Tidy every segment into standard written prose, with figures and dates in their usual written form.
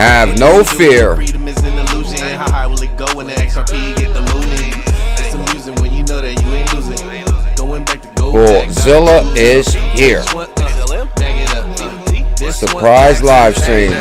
Have no fear. Freedom is an illusion. How high will it go when the XRP get the mooning? It's amusing when you know that you ain't losing. Going back to gold. Bullzilla is here. Surprise live stream.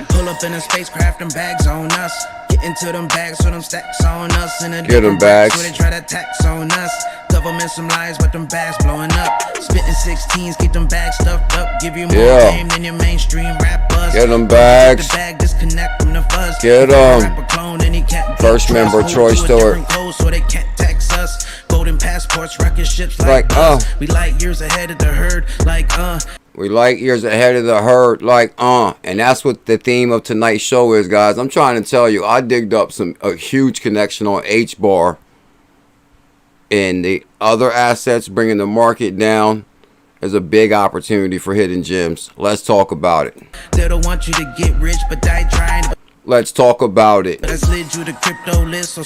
Pull up in a spacecraft and bags on us. Get into them bags so them stacks on us. Get them bags. So they try to tax on us. Government some lies, but them bags blowing up. Spitting 16s, keep them bags stuffed up. Give you more game than your mainstream rappers. Get them bags. The bag disconnect from the fuzz. Get them. First member Troy Stewart. So they can't tax us. Golden passports, rocket ships like we light years ahead of the herd, like We light years ahead of the herd, like and that's what the theme of tonight's show is, guys. I'm trying to tell you, I digged up a huge connection on HBAR and the other assets, bringing the market down is a big opportunity for hidden gems. Let's talk about it. They don't want you to get rich, but die trying. Let's talk about it. I slid you the crypto list, so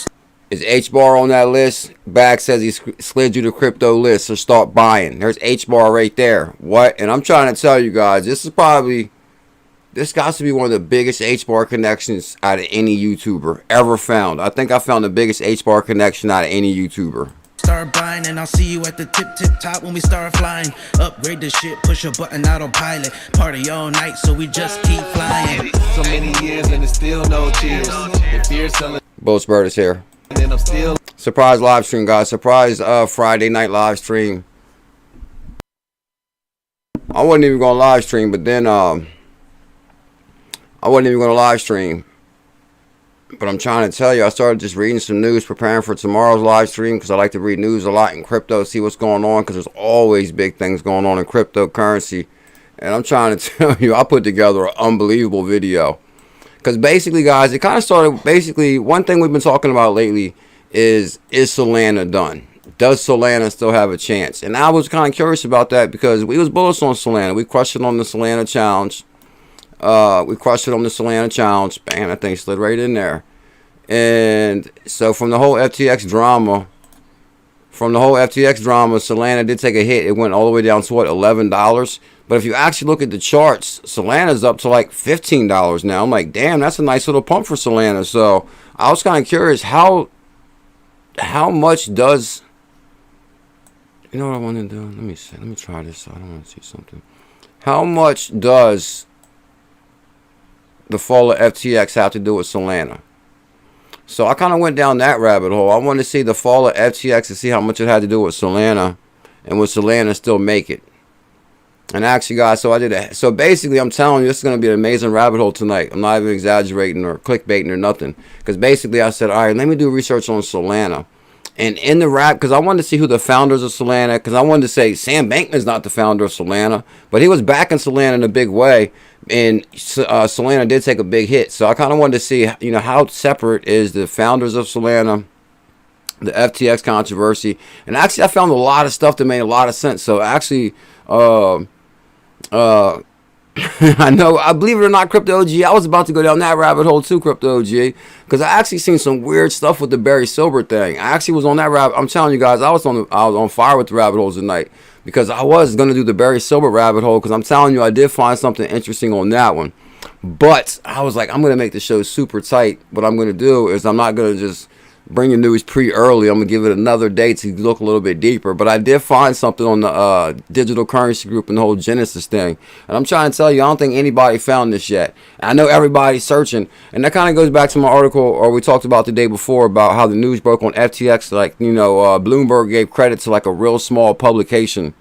is HBAR on that list? Bag says he slid you the crypto list, so start buying. There's HBAR right there. What? And I'm trying to tell you guys, this got to be one of the biggest HBAR connections out of any YouTuber ever found. I think I found the biggest HBAR connection out of any YouTuber. Start buying and I'll see you at the tip top when we start flying. Upgrade the shit, push a button, autopilot. Party all night, so we just keep flying. So many years and it's still no cheers. If you're selling, 𝕝𝕚𝕟 is here. then I'm still Surprise live stream, guys. Surprise Friday night live stream. I wasn't even going to live stream, but then I wasn't even going to live stream. But I'm trying to tell you, I started just reading some news, preparing for tomorrow's live stream, because I like to read news a lot in crypto, see what's going on, because there's always big things going on in cryptocurrency. And I'm trying to tell you, I put together an unbelievable video. Because basically, guys, it kind of started, basically, one thing we've been talking about lately is Solana done? Does Solana still have a chance? And I was kind of curious about that, because we was bullish on Solana. We crushed it on the Solana challenge. Bam, that thing slid right in there. And so from the whole FTX drama, Solana did take a hit. It went all the way down to what, $11. But if you actually look at the charts, Solana's up to like $15 now. I'm like, damn, that's a nice little pump for Solana. So I was kind of curious, how much does, you know what I want to do? Let me see. Let me try this. I don't want to see something. How much does the fall of FTX have to do with Solana? So I kind of went down that rabbit hole. I wanted to see the fall of FTX to see how much it had to do with Solana, and would Solana still make it? And actually, guys, so I did it. So basically, I'm telling you, this is going to be an amazing rabbit hole tonight. I'm not even exaggerating or clickbaiting or nothing. Because basically, I said, all right, let me do research on Solana. And in the rap, because I wanted to see who the founders of Solana, because I wanted to say Sam Bankman's not the founder of Solana, but he was backing Solana in a big way, and Solana did take a big hit. So I kind of wanted to see, you know, how separate is the founders of Solana, the FTX controversy, and actually I found a lot of stuff that made a lot of sense. So actually, I know, I believe it or not, Crypto OG, I was about to go down that rabbit hole too, Crypto OG, because I actually seen some weird stuff with the ℏ𝕝 thing. I actually was on that rabbit. I'm telling you guys, I was on fire with the rabbit holes tonight, because I was going to do the ℏ𝕝 rabbit hole, because I'm telling you, I did find something interesting on that one. But I was like, I'm going to make the show super tight. What I'm going to do is I'm not going to just bring the news pre-early. I'm going to give it another day to look a little bit deeper. But I did find something on the digital currency group and the whole Genesis thing. And I'm trying to tell you, I don't think anybody found this yet. I know everybody's searching. And that kind of goes back to my article, or we talked about the day before, about how the news broke on FTX. Like, you know, Bloomberg gave credit to like a real small publication.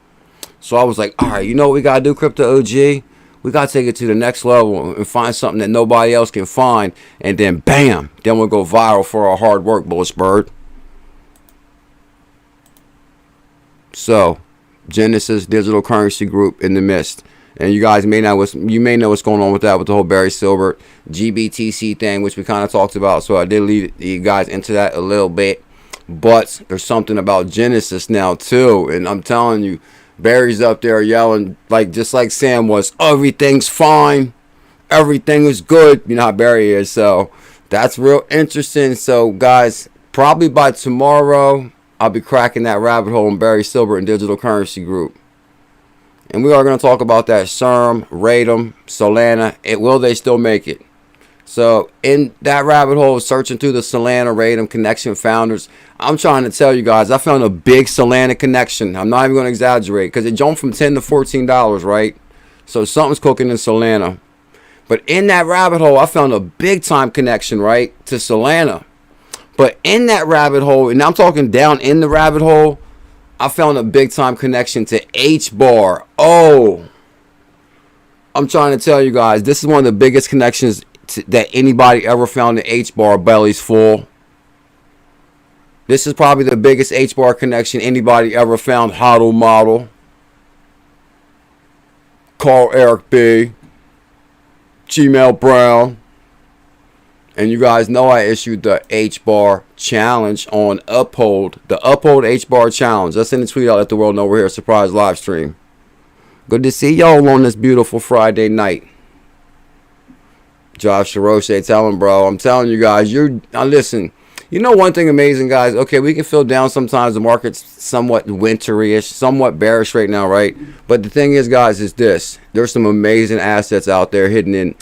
So I was like, all right, you know what we got to do, Crypto OG? We got to take it to the next level and find something that nobody else can find. And then, bam, then we'll go viral for our hard work, 𝕝𝕝. So, Genesis Digital Currency Group in the midst. And you guys may know what's going on with that, with the whole ℏ𝕝 GBTC thing, which we kind of talked about. So I did lead you guys into that a little bit. But there's something about Genesis now, too. And I'm telling you, Barry's up there yelling, like, just like Sam was, everything's fine, everything is good. You know how Barry is. So that's real interesting. So guys, probably by tomorrow, I'll be cracking that rabbit hole in ℏ𝕝 and Digital Currency Group. And we are going to talk about that ℘𝕝𝕟𝕚, Solana. Will they still make it? So in that rabbit hole, searching through the Solana 𝕝𝕚𝕟 connection founders, I'm trying to tell you guys, I found a big Solana connection. I'm not even going to exaggerate, because it jumped from $10 to $14, right? So something's cooking in Solana. But in that rabbit hole, I found a big time connection, right, to Solana. But in that rabbit hole, and I'm talking down in the rabbit hole, I found a big time connection to HBAR. Oh, I'm trying to tell you guys, this is one of the biggest connections that anybody ever found in HBAR. Belly's full. This is probably the biggest HBAR connection anybody ever found. HODL model. Carl Eric B. Gmail Brown. And you guys know I issued the HBAR challenge on Uphold. The Uphold HBAR challenge. Let's send a tweet out, let the world know we're here. Surprise live stream. Good to see y'all on this beautiful Friday night. Josh Roche, tell him, bro. I'm telling you guys, now listen. You know one thing amazing, guys? Okay, we can feel down sometimes. The market's somewhat wintry-ish, somewhat bearish right now, right? But the thing is, guys, is this. There's some amazing assets out there hidden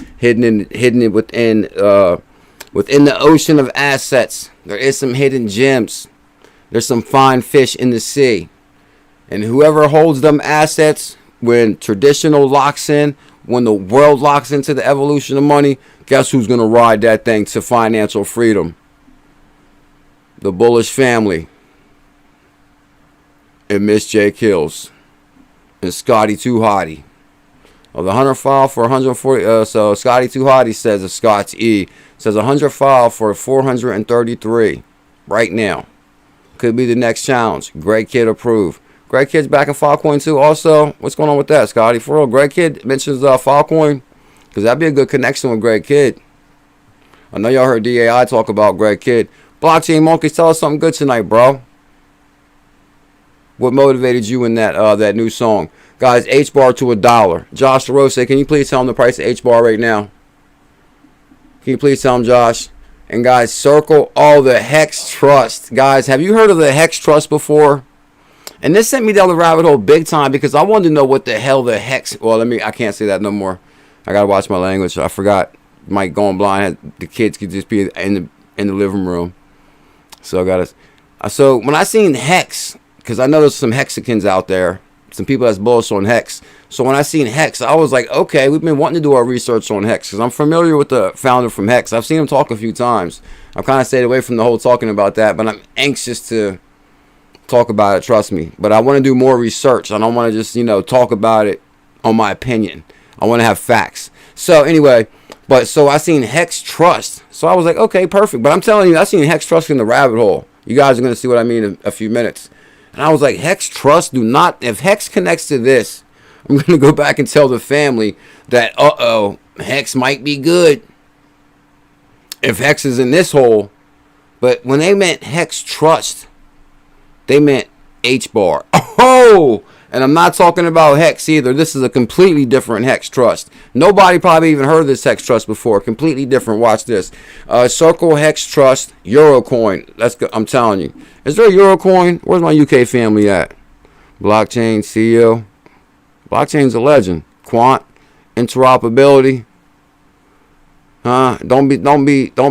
within the ocean of assets. There is some hidden gems. There's some fine fish in the sea. And whoever holds them assets, when traditional locks in, when the world locks into the evolution of money, guess who's going to ride that thing to financial freedom? The Bullish family. And Miss J Kills. And Scotty Too Hottie. Oh, the 100 file for 140. So Scotty Too Hottie says, a Scott's E says 100 file for 433 right now. Could be the next challenge. Greg Kidd approved. Greg Kidd's back in Filecoin too. Also, what's going on with that, Scotty? For real, Greg Kidd mentions Filecoin, because that'd be a good connection with Greg Kidd. I know y'all heard DAI talk about Greg Kidd. Blockchain Monkeys, tell us something good tonight, bro. What motivated you in that new song? Guys, HBAR to $1. Josh LaRose, can you please tell him the price of HBAR right now? Can you please tell him, Josh? And guys, circle all the Hex Trust. Guys, have you heard of the Hex Trust before? And this sent me down the rabbit hole big time, because I wanted to know what the hell the Hex... Well, I can't say that no more. I got to watch my language. I forgot. Mike going blind. The kids could just be in the living room. So I got to... So when I seen Hex, because I know there's some Hexicans out there, some people that's bullish on Hex. So when I seen Hex, I was like, okay, we've been wanting to do our research on Hex, because I'm familiar with the founder from Hex. I've seen him talk a few times. I've kind of stayed away from the whole talking about that, but I'm anxious to talk about it, trust me. But I want to do more research. I don't want to just, talk about it on my opinion. I want to have facts. So anyway, so I seen Hex Trust. So I was like, okay, perfect. But I'm telling you, I seen Hex Trust in the rabbit hole. You guys are going to see what I mean in a few minutes. And I was like, Hex Trust, if Hex connects to this, I'm going to go back and tell the family that, Hex might be good if Hex is in this hole. But when they meant Hex Trust, they meant HBAR. Oh! And I'm not talking about Hex either. This is a completely different Hex Trust. Nobody probably even heard of this Hex Trust before. Completely different. Watch this. Circle Hex Trust Eurocoin. Let's go. I'm telling you. Is there a Eurocoin? Where's my UK family at? Blockchain CEO. Blockchain's a legend. Quant. Interoperability. Don't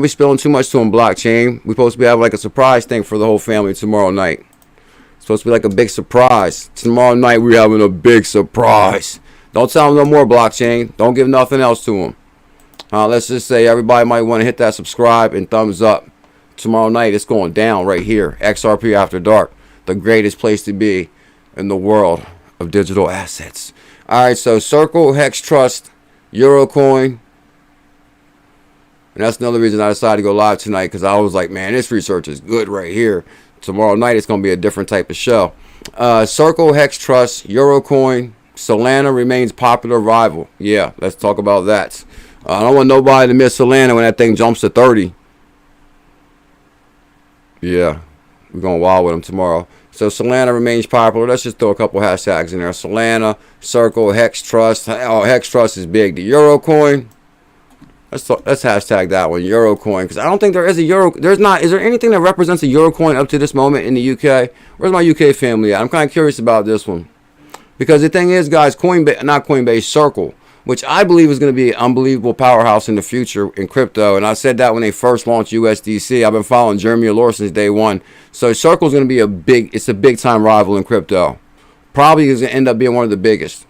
be spilling too much to them, Blockchain. We're supposed to be having like a surprise thing for the whole family tomorrow night. Supposed to be like a big surprise. Tomorrow night we're having a big surprise. Don't tell them no more, Blockchain. Don't give nothing else to them. Let's just say everybody might want to hit that subscribe and thumbs up. Tomorrow night it's going down right here. XRP After Dark. The greatest place to be in the world of digital assets. Alright, so Circle, Hex Trust, Eurocoin. And that's another reason I decided to go live tonight, because I was like, man, this research is good right here. Tomorrow night it's going to be a different type of show. Circle, Hex Trust, Eurocoin, Solana remains popular rival. Yeah, let's talk about that. I don't want nobody to miss Solana when that thing jumps to 30. Yeah, we're going wild with them tomorrow. So Solana remains popular. Let's just throw a couple hashtags in there. Solana, Circle, Hex Trust. Oh, Hex Trust is big. The Eurocoin. Let's hashtag that one, Eurocoin, because I don't think there is a Euro. There's not. Is there anything that represents a Eurocoin up to this moment in the UK? Where's my UK family at? I'm kind of curious about this one, because the thing is, guys, Coinbase, not Coinbase, Circle. which I believe is going to be an unbelievable powerhouse in the future in crypto. And I said that when they first launched USDC. I've been following Jeremy Allure since day one. So Circle is going to be it's a big time rival in crypto. Probably is going to end up being one of the biggest.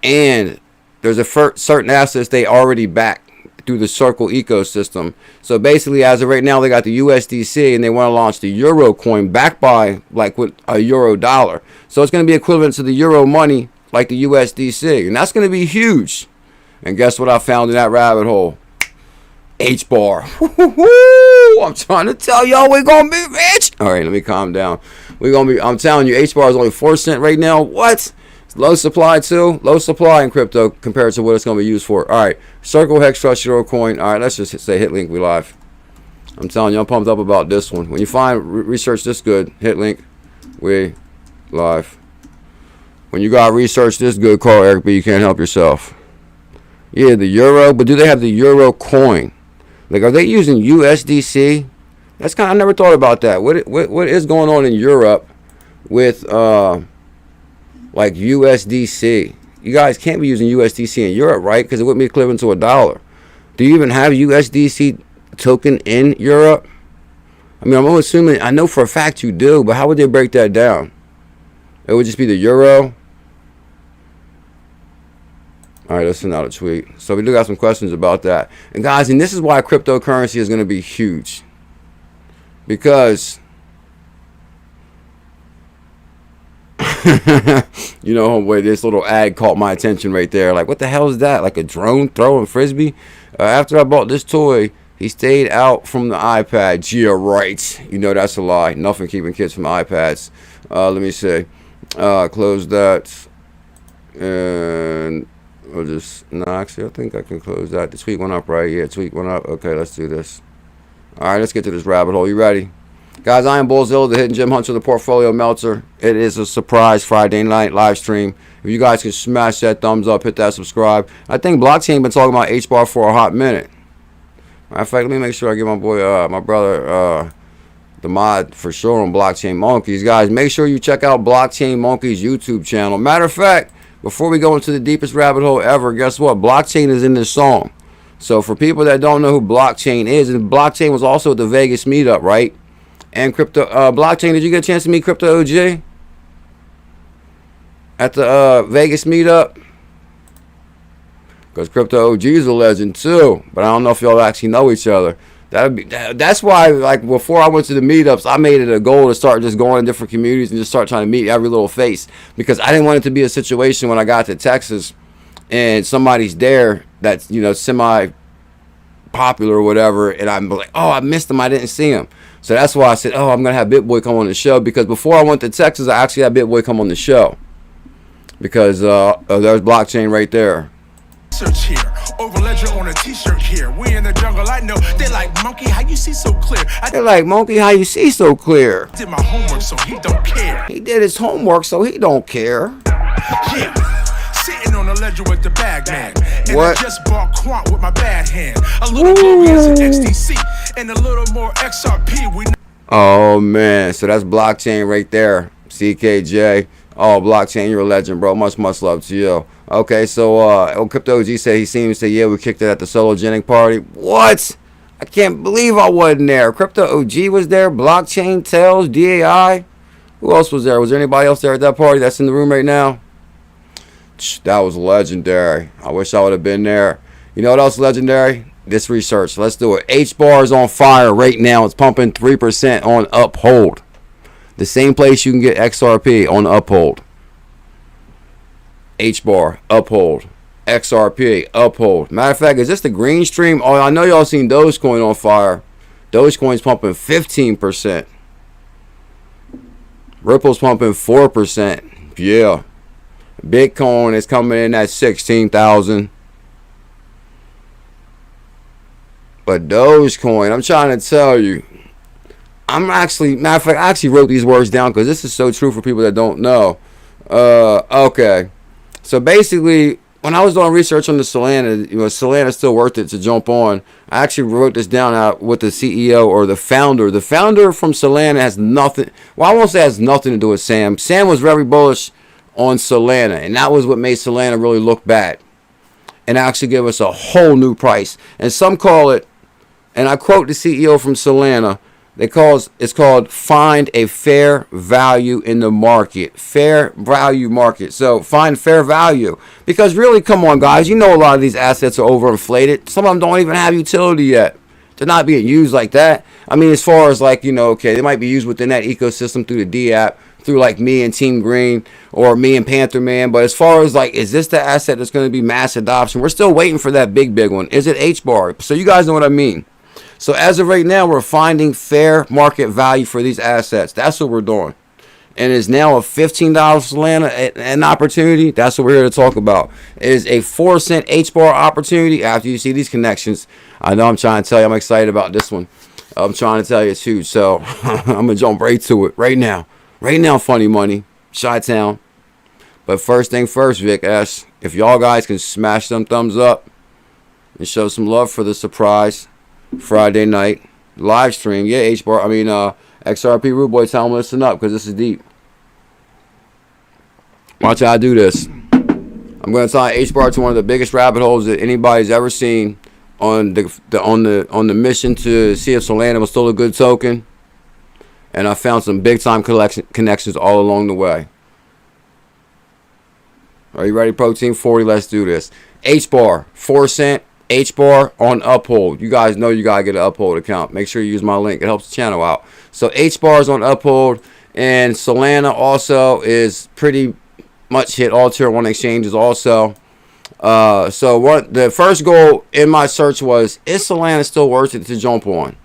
And there's a certain assets they already back through the Circle ecosystem. So basically, as of right now, they got the USDC and they want to launch the Euro coin backed by like with a Euro dollar. So it's going to be equivalent to the Euro money like the USDC. And that's going to be huge. And guess what I found in that rabbit hole? HBAR. I'm trying to tell y'all we're going to be rich. All right, let me calm down. I'm telling you, HBAR is only 4 cents right now. What? Low supply too. Low supply in crypto compared to what it's going to be used for. All right. Circle Hex Trust Euro Coin. All right. Let's just say hit link. We live. I'm telling you, I'm pumped up about this one. When you find research this good, hit link. We live. When you got research this good, call Eric B. You can't help yourself. Yeah, the Euro. But do they have the Euro coin? Like, are they using USDC? That's kind of, I never thought about that. What is going on in Europe with like USDC? You guys can't be using USDC in Europe, right? Because it wouldn't be equivalent to a dollar. Do you even have USDC token in Europe? I mean, I'm assuming, I know for a fact you do, but how would they break that down? It would just be the Euro. All right, let's send out a tweet. So we do got some questions about that. And guys, and this is why cryptocurrency is going to be huge. Because you know, homeboy, this little ad caught my attention right there. Like, what the hell is that? Like a drone throwing frisbee? After I bought this toy, he stayed out from the iPad. Yeah, right. You know that's a lie. Nothing keeping kids from iPads. Let me see. Close that. And I'll just... No, actually, I think I can close that. The tweet went up, right? Yeah, tweet went up. Okay, let's do this. All right, let's get to this rabbit hole. You ready? Guys, I am Bullzilla, the hidden gem hunter, the portfolio melter. It is a surprise Friday night live stream. If you guys can smash that thumbs up, hit that subscribe. I think blockchain been talking about HBAR for a hot minute. Matter of fact, let me make sure I give my boy, my brother, the mod for sure on Blockchain Monkeys. Guys, make sure you check out Blockchain Monkeys YouTube channel. Matter of fact, before we go into the deepest rabbit hole ever, guess what? Blockchain is in this song. So for people that don't know who Blockchain is, and Blockchain was also at the Vegas meetup, right? And crypto blockchain, did you get a chance to meet Crypto OG at the Vegas meetup? Because Crypto OG is a legend too, but I don't know if y'all actually know each other. That's why, like, before I went to the meetups, I made it a goal to start just going to different communities and just start trying to meet every little face, because I didn't want it to be a situation when I got to Texas and somebody's there that's, you know, semi popular or whatever, and I'm like, oh, I missed him, I didn't see him. So that's why I said, oh, I'm going to have BitBoy come on the show, because before I went to Texas, I actually had BitBoy come on the show. Because there's Blockchain right there. Search here, over ledger on a t-shirt here. We in the jungle, I know. They like, monkey, how you see so clear? They're like, monkey, how you see so clear? I did my homework, so he don't care. He did his homework, so he don't care. Yeah, sitting on the ledger with the bag man. And What? I just bought Quant with my bad hand. A little glorious in XDC and a little more XRP. We Oh, man. So that's Blockchain right there. CKJ. Oh, Blockchain, you're a legend, bro. Much love to you. Okay, so Crypto OG said he seems to say, yeah, we kicked it at the Sologenic party. What? I can't believe I wasn't there. Crypto OG was there. Blockchain, Tails, DAI. Who else was there? Was there anybody else there at that party that's in the room right now? That was legendary. I wish I would have been there. You know what else is legendary? This research. Let's do it. HBAR is on fire right now. It's pumping 3% on Uphold. The same place you can get XRP on Uphold. HBAR, Uphold. XRP, Uphold. Matter of fact, is this the green stream? Oh, I know y'all seen Dogecoin on fire. Dogecoin's pumping 15%. Ripple's pumping 4%. Yeah. Bitcoin is coming in at 16,000. But Dogecoin, I'm trying to tell you, matter of fact, I actually wrote these words down because this is so true for people that don't know. Okay. So basically, when I was doing research on the Solana, you know, Solana's still worth it to jump on. I actually wrote this down out with the CEO or the founder. The founder from Solana has nothing, well, I won't say has nothing to do with Sam. Sam was very bullish on Solana, and that was what made Solana really look bad. and actually give us a whole new price. And some call it, and I quote the CEO from Solana, it's called find a fair value in the market. Fair value market. So find fair value. Because really, come on, guys, you know a lot of these assets are overinflated. Some of them don't even have utility yet. They're not being used like that. I mean, as far as like, you know, okay, they might be used within that ecosystem through the D app, through like me and Team Green or me and Panther Man. But as far as like, is this the asset that's going to be mass adoption? We're still waiting for that big one. Is it HBAR? So you guys know what I mean. So as of right now, we're finding fair market value for these assets. That's what we're doing. And it's now a $15 Solana an opportunity. That's what we're here to talk about. It is a 4-cent HBAR opportunity after you see these connections. I know I'm trying to tell you I'm excited about this one. I'm trying to tell you it's huge. So I'm going to jump right to it right now. Right now, Funny Money, Chi-Town. But first thing first, Vic S, if y'all guys can smash them thumbs up and show some love for the surprise Friday night live stream. Yeah, XRP Rude Boy, tell them listen up because this is deep. Watch how I do this. I'm going to tie HBAR to one of the biggest rabbit holes that anybody's ever seen on the mission to see if Solana was still a good token. And I found some big time connections all along the way. Are you ready, Protein 40? Let's do this. HBAR, 4 cent. HBAR on Uphold. You guys know you got to get an Uphold account. Make sure you use my link. It helps the channel out. So HBAR is on Uphold. And Solana also is pretty much hit all tier 1 exchanges also. The first goal in my search was, is Solana still worth it to jump on?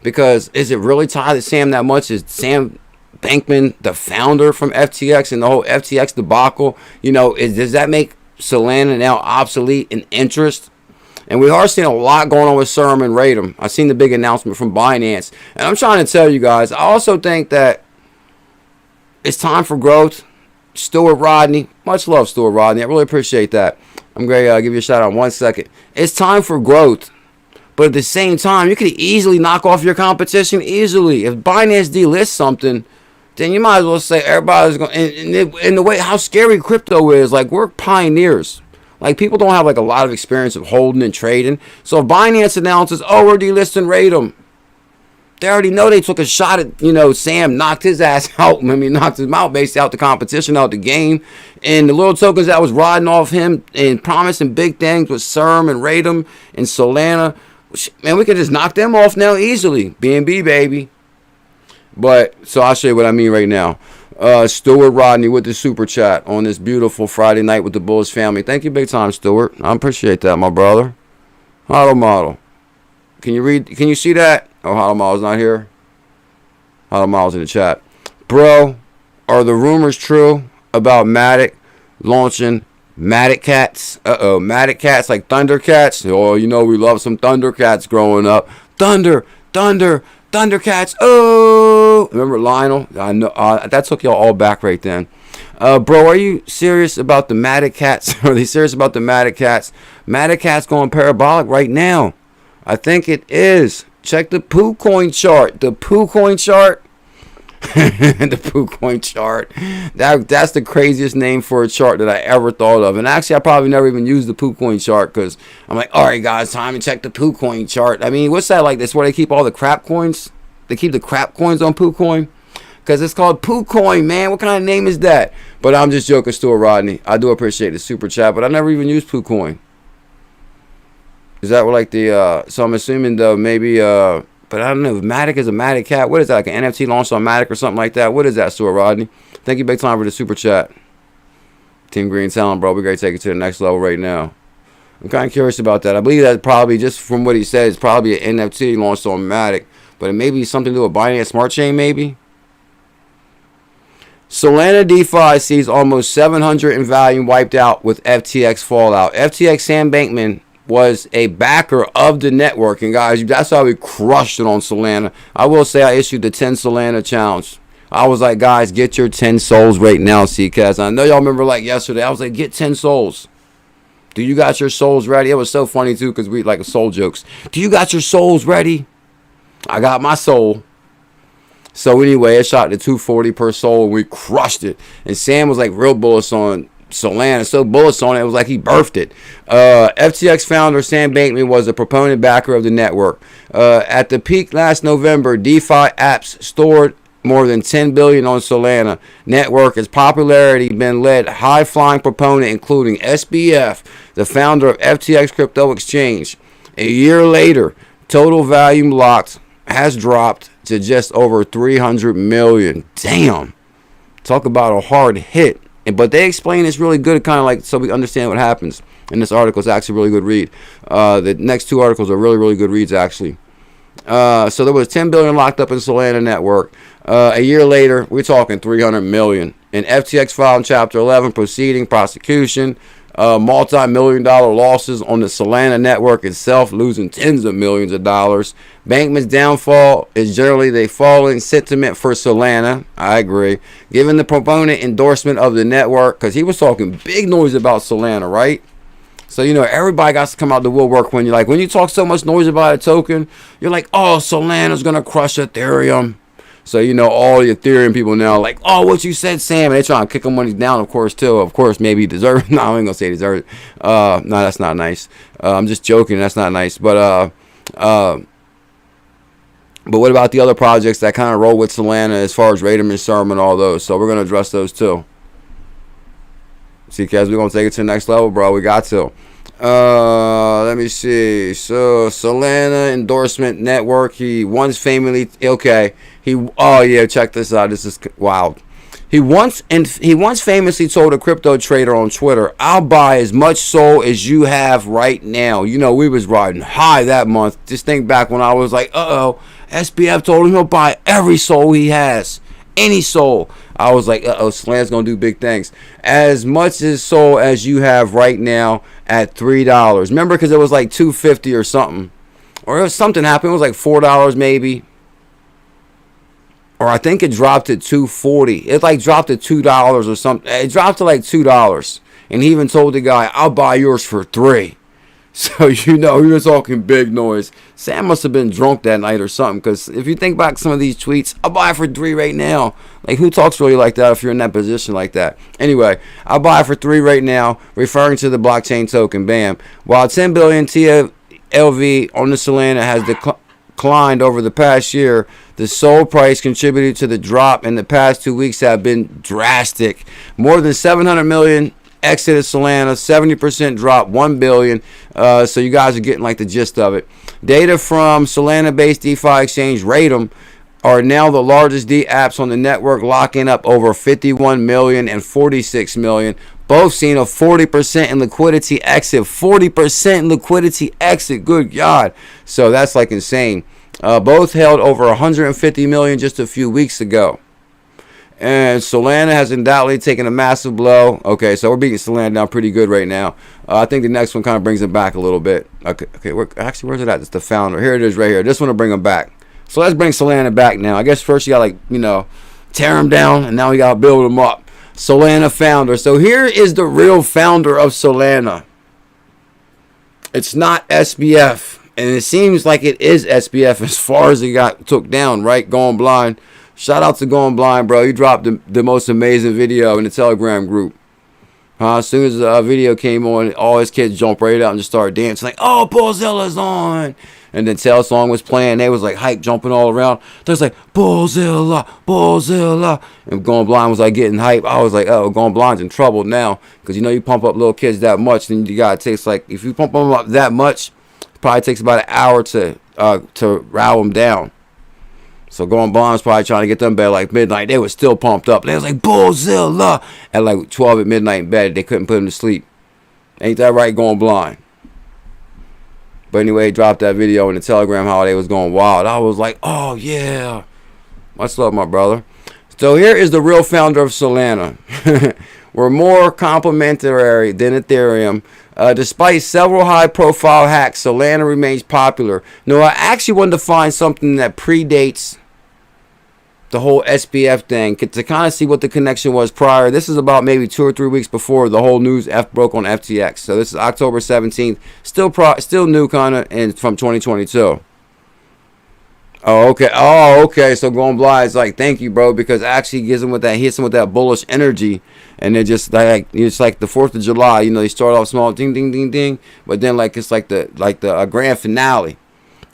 Because is it really tied to Sam that much? Is Sam Bankman the founder from FTX and the whole FTX debacle? You know, does that make Solana now obsolete in interest? And we are seeing a lot going on with Serum and 𝕝𝕚𝕟𝕚. I've seen the big announcement from Binance. And I'm trying to tell you guys, I also think that it's time for growth. Stuart Rodney, much love, Stuart Rodney. I really appreciate that. I'm going to give you a shout out in 1 second. It's time for growth. But at the same time, you could easily knock off your competition easily. If Binance delists something, then you might as well say everybody's going. And the way how scary crypto is, like we're pioneers. Like people don't have like a lot of experience of holding and trading. So if Binance announces, oh, we're delisting 𝕝𝕚𝕟𝕚, they already know they took a shot at, Sam knocked his ass out. Knocked him out, basically out the competition, out the game. And the little tokens that was riding off him and promising big things with Serum and 𝕝𝕚𝕟𝕚 and Solana. Man, we could just knock them off now easily. BNB, baby. But, so I'll show you what I mean right now. Stuart Rodney with the super chat on this beautiful Friday night with the Bulls family. Thank you big time, Stuart. I appreciate that, my brother. Hodl Model. Can you see that? Oh, Hodl Model's not here. Hodl Model's in the chat. Bro, are the rumors true about Matic launching Matic Cats? Matic Cats like Thundercats. Oh, we love some Thundercats growing up. Thundercats. Oh, remember Lionel? I know that took y'all all back right then. Bro, are you serious about the Matic Cats? Are they serious about the Matic Cats? Matic Cats going parabolic right now. I think it is. Check the 𝕝𝕚𝕟𝕚 chart. The 𝕝𝕚𝕟𝕚 chart. The 𝕝𝕚𝕟𝕚 chart. That's the craziest name for a chart that I ever thought of. And actually, I probably never even used the 𝕝𝕚𝕟𝕚 chart because I'm like, all right, guys, time to check the 𝕝𝕚𝕟𝕚 chart. I mean, what's that like? That's where they keep all the crap coins? They keep the crap coins on 𝕝𝕚𝕟𝕚? Because it's called 𝕝𝕚𝕟𝕚, man. What kind of name is that? But I'm just joking, Stuart Rodney. I do appreciate the super chat, but I never even used 𝕝𝕚𝕟. Is that like the, so I'm assuming though, maybe, but I don't know, if Matic is a Matic Cat. What is that, like an NFT launch on Matic or something like that? What is that, Stuart Rodney? Thank you big time for the super chat. Team Green Talent, bro. We're going to take it to the next level right now. I'm kind of curious about that. I believe that probably, just from what he said, it's probably an NFT launched on Matic. But it may be something to do with Binance Smart Chain, maybe. Solana DeFi sees almost 700 in volume wiped out with FTX fallout. FTX Sam Bankman was a backer of the network. And guys, that's how we crushed it on Solana. I will say I issued the 10 Solana challenge. I was like, guys, get your 10 souls right now, CCAS. I know y'all remember like yesterday. I was like, get 10 souls. Do you got your souls ready? It was so funny too because we like soul jokes. Do you got your souls ready? I got my soul. So anyway, it shot to 240 per soul and we crushed it. And Sam was like real bullish on Solana, so bullish on it, it was like he birthed it. FTX founder Sam Bankman was a proponent backer of the network. At the peak last November, DeFi apps stored more than 10 billion on Solana network. Its popularity been led high-flying proponent including SBF, the founder of FTX crypto exchange. A year later, total volume locked has dropped to just over 300 million. Damn. Talk about a hard hit. But they explain it's really good, kind of like, so we understand what happens. And this article is actually a really good read. The next two articles are really, really good reads, actually. So there was 10 billion locked up in Solana network. A year later, we're talking 300 million. And FTX filed Chapter 11 prosecution. Multi-million-dollar losses on the Solana network itself, losing tens of millions of dollars. Bankman's downfall is generally the falling sentiment for Solana. I agree. Given the proponent endorsement of the network, because he was talking big noise about Solana, right? So, you know, everybody got to come out the woodwork when you're like, when you talk so much noise about a token, you're like, oh, Solana's going to crush Ethereum. So, you know, all the Ethereum people now like, oh, what you said, Sam. And they trying to kick them money down, of course, too. Of course, maybe he deserves it. No, I ain't going to say he deserves it. No, that's not nice. I'm just joking. That's not nice. But what about the other projects that kind of roll with Solana as far as 𝕝𝕚𝕟𝕚𝕚 and all those? So we're going to address those, too. See, Kez, we're going to take it to the next level, bro. We got to. Let me see. So Solana endorsement network. He once famously, okay. Oh yeah, check this out. This is wild. He once famously told a crypto trader on Twitter, "I'll buy as much SOL as you have right now." You know, we was riding high that month. Just think back when I was like, SBF told him he'll buy every SOL he has, any SOL. I was like, Solana's gonna do big things. As much as SOL as you have right now at $3. Remember, because it was like $2.50 or something, or something happened. It was like $4 maybe. Or I think it dropped to $2.40. It like dropped to $2 or something. It dropped to like $2. And he even told the guy, I'll buy yours for $3. So, you know, he was talking big noise. Sam must have been drunk that night or something. Because if you think back some of these tweets, I'll buy it for $3 right now. Like, who talks really like that if you're in that position like that? Anyway, I'll buy it for $3 right now, referring to the blockchain token, BAM. While 10 billion TLV on the Solana has declined over the past year, the SOL price contributed to the drop in the past 2 weeks have been drastic. More than 700 million exited Solana, 70% drop, 1 billion. So you guys are getting like the gist of it. Data from Solana-based DeFi exchange 𝕝𝕚𝕟𝕚 are now the largest D apps on the network, locking up over 51 million and 46 million. Both seen a 40% in liquidity exit. 40% in liquidity exit. Good God. So that's like insane. Both held over 150 million just a few weeks ago. And Solana has undoubtedly taken a massive blow. Okay, so we're beating Solana down pretty good right now. I think the next one kind of brings it back a little bit. Okay, where's it at? It's the founder. Here it is right here. This one will bring him back. So let's bring Solana back now. I guess first you got to, like, you know, tear him down, and now we got to build him up. Solana founder. So here is the real founder of Solana. It's not SBF. And it seems like it is SBF as far as it got took down, right? Going Blind. Shout out to Going Blind, bro. You dropped the most amazing video in the Telegram group. As soon as the video came on, all his kids jumped right out and just started dancing. Like, oh, Bullzilla's on. And then Tail Song was playing. They was like hype, jumping all around. They was like, Bullzilla, Bullzilla. And Going Blind was like getting hype. I was like, oh, Going Blind's in trouble now. Because, you know, you pump up little kids that much, then you got to taste like, if you pump them up that much, it probably takes about an hour to rile them down. So Going Blind was probably trying to get them bed like midnight. They was still pumped up. They was like, Bullzilla. At like 12 at midnight in bed. They couldn't put him to sleep. Ain't that right, Going Blind? But anyway, he dropped that video in the Telegram how they was going wild. I was like, oh, yeah. Much love, my brother. So here is the real founder of Solana. We're more complementary than Ethereum. Despite several high-profile hacks, Solana remains popular. No, I actually wanted to find something that predates the whole SBF thing to kind of see what the connection was prior. This is about maybe 2 or 3 weeks before the whole news broke on FTX. So this is October 17th. Still new kind of, and from 2022. Oh, okay. Oh, okay. So going blind is like, thank you, bro, because it actually gives them with that, hits them with that bullish energy, and they're just like, it's like the 4th of July. You know, they start off small, ding, ding, ding, ding, but then like it's like the grand finale.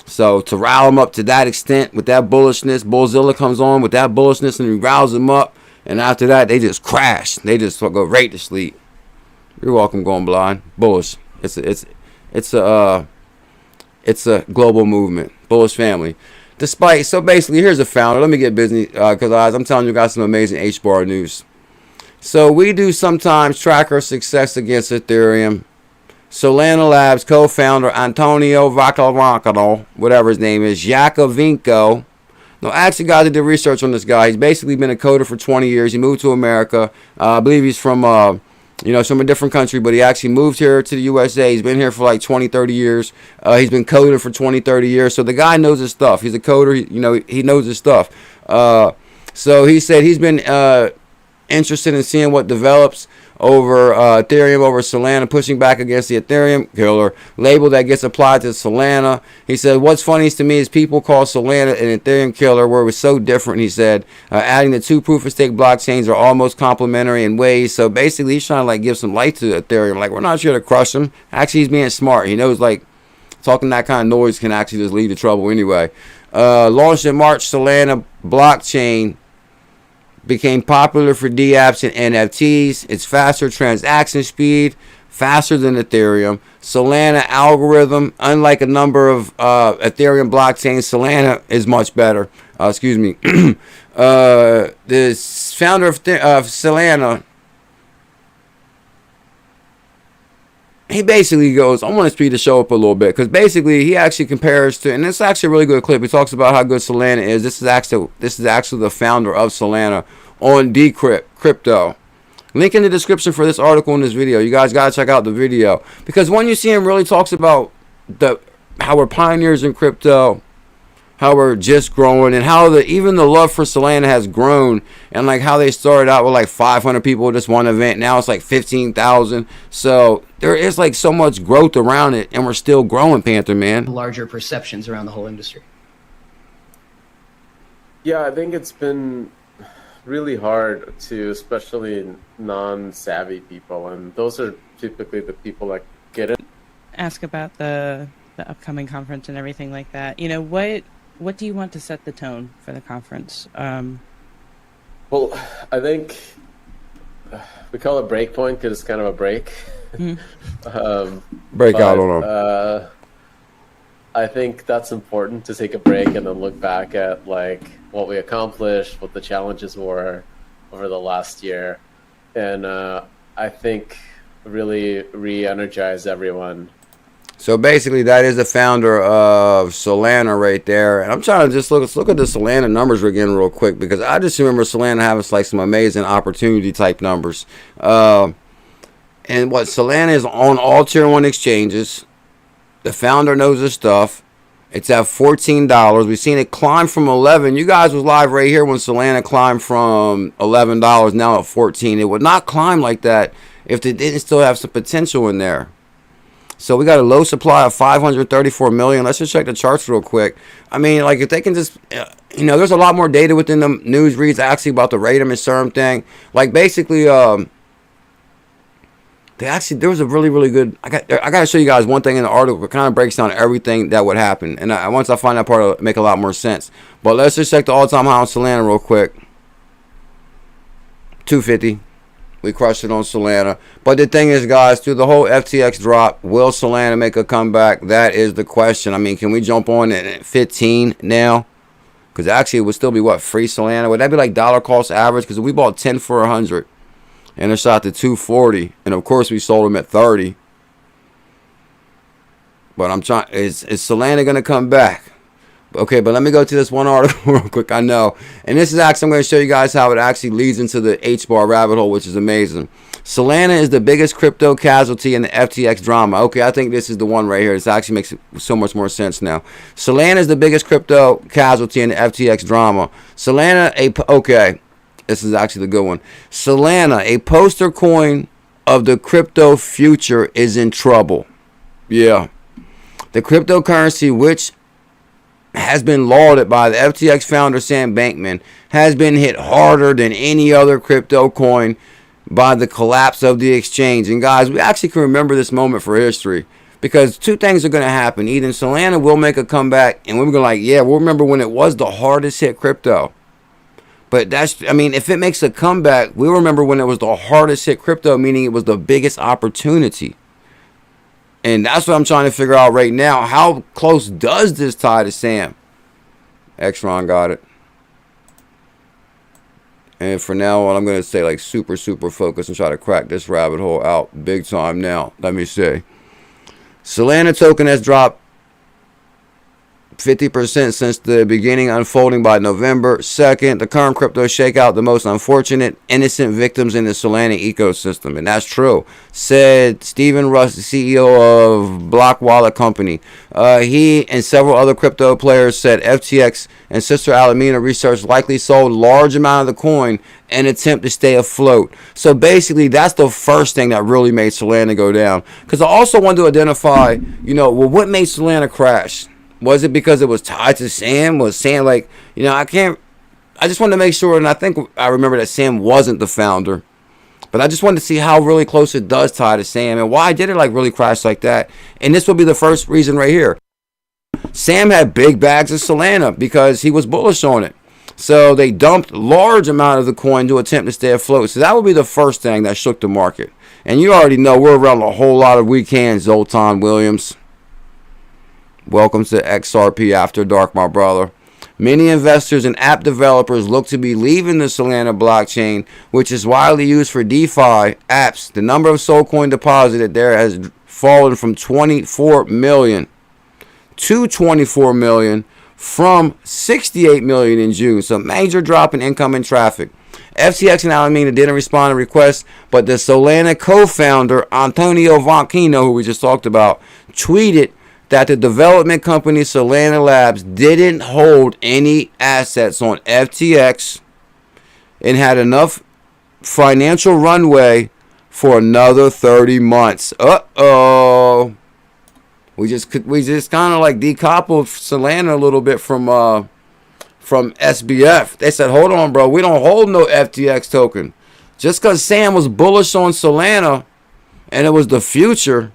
So to rile them up to that extent with that bullishness, Bullzilla comes on with that bullishness and he riles them up, and after that they just crash. They just go right to sleep. You're welcome, going blind. Bullish. It's a global movement. Bullish family. Despite, so basically, here's a founder. Let me get busy, because I'm telling you guys some amazing HBAR news. So we do sometimes track our success against Ethereum. Solana Labs co-founder Antonio Vacaranco, whatever his name is, Yakovenko. No, actually, guys, I did research on this guy. He's basically been a coder for 20 years. He moved to America. I believe he's from from a different country, but he actually moved here to the USA. He's been here for like 20, 30 years. He's been coding for 20, 30 years. So the guy knows his stuff. He's a coder. He knows his stuff. So he said he's been interested in seeing what develops over Ethereum, over Solana, pushing back against the Ethereum killer label that gets applied to Solana. He said, what's funniest to me is people call Solana an Ethereum killer where it was so different. He said, adding the two proof-of-stake blockchains are almost complementary in ways. So basically, he's trying to like give some light to Ethereum. Like, we're not here to crush him. Actually, he's being smart. He knows like talking that kind of noise can actually just lead to trouble anyway. Launched in March, Solana blockchain became popular for dApps and NFTs. It's faster transaction speed, faster than Ethereum. Solana algorithm, unlike a number of Ethereum blockchains, Solana is much better. The founder of Solana, he basically goes, I want to speed the show up a little bit, because basically he actually compares to, and it's actually a really good clip. He talks about how good Solana is. This is actually the founder of Solana on Decrypt Crypto. Link in the description for this article and this video. You guys gotta check out the video, because when you see him really talks about how we're pioneers in crypto, how we're just growing, and how even the love for Solana has grown, and like how they started out with like 500 people at this one event. Now it's like 15,000. So there is like so much growth around it, and we're still growing, Panther Man. Larger perceptions around the whole industry. Yeah, I think it's been really hard to, especially non-savvy people, and those are typically the people that get it. Ask about the upcoming conference and everything like that. You know, what do you want to set the tone for the conference? Well, I think we call it breakpoint because it's kind of a break. Breakout on them. I think that's important to take a break and then look back at like what we accomplished, what the challenges were over the last year, and I think really re-energize everyone. So basically, that is the founder of Solana right there. And I'm trying to just look at the Solana numbers again real quick, because I just remember Solana having like some amazing opportunity type numbers. And what Solana is on all tier 1 exchanges. The founder knows his stuff. It's at $14. We've seen it climb from 11. You guys was live right here when Solana climbed from $11, now at 14. It would not climb like that if it didn't still have some potential in there. So we got a low supply of 534 million. Let's just check the charts real quick. I mean, like, if they can just, there's a lot more data within the news reads actually about the ꫚𝕚𝕚 and ℙ thing. Like, basically, there was a really, really good, I got to show you guys one thing in the article. It kind of breaks down everything that would happen. And once I find that part, it'll make a lot more sense. But let's just check the all-time high on Solana real quick. 250. We crushed it on Solana. But the thing is, guys, through the whole FTX drop, will Solana make a comeback? That is the question. I mean, can we jump on at 15 now? Because actually, it would still be, what, free Solana? Would that be like dollar cost average? Because we bought 10 for 100. And it shot to 240. And, of course, we sold them at 30. But I'm trying, is Solana going to come back? Okay, but let me go to this one article real quick. I know. And this is actually, I'm going to show you guys how it actually leads into the HBAR rabbit hole, which is amazing. Solana is the biggest crypto casualty in the FTX drama. Okay, I think this is the one right here. This actually makes so much more sense now. Solana is the biggest crypto casualty in the FTX drama. Okay, this is actually the good one. Solana, a poster coin of the crypto future, is in trouble. Yeah. The cryptocurrency, which has been lauded by the FTX founder Sam Bankman, has been hit harder than any other crypto coin by the collapse of the exchange. And guys, we actually can remember this moment for history, because two things are going to happen. Either Solana will make a comeback, and we're going to like, yeah, we'll remember when it was the hardest hit crypto. But that's, I mean, if it makes a comeback, we'll remember when it was the hardest hit crypto, meaning it was the biggest opportunity. And that's what I'm trying to figure out right now. How close does this tie to Sam? Xron got it. And for now on, I'm going to stay like super focused and try to crack this rabbit hole out big time now. Let me see. Solana token has dropped 50% since the beginning, unfolding by November 2nd. The current crypto shakeout, the most unfortunate innocent victims in the Solana ecosystem. And that's true, said Stephen Russ, the CEO of Block Wallet Company. He and several other crypto players said FTX and sister Alameda Research likely sold large amount of the coin in an attempt to stay afloat. So basically, that's the first thing that really made Solana go down. Because I also wanted to identify, you know, well, what made Solana crash? Was it because it was tied to Sam? Was Sam like, you know, I just wanted to make sure, and I think I remember that Sam wasn't the founder. But I just wanted to see how really close it does tie to Sam, and why did it like really crash like that? And this will be the first reason right here. Sam had big bags of Solana because he was bullish on it. So they dumped large amount of the coin to attempt to stay afloat. So that would be the first thing that shook the market. And you already know we're around a whole lot of weekends, Zoltan Williams. Welcome to XRP After Dark, my brother. Many investors and app developers look to be leaving the Solana blockchain, which is widely used for DeFi apps. The number of Sol coin deposited there has fallen from 24 million to 24 million from 68 million in June. So major drop in incoming traffic. FTX and Alameda didn't respond to requests, but the Solana co-founder Antonio Vanquino, who we just talked about, tweeted that the development company Solana Labs didn't hold any assets on FTX and had enough financial runway for another 30 months. Uh-oh. We just kind of like decoupled Solana a little bit from SBF. They said, hold on, bro. We don't hold no FTX token. Just because Sam was bullish on Solana and it was the future,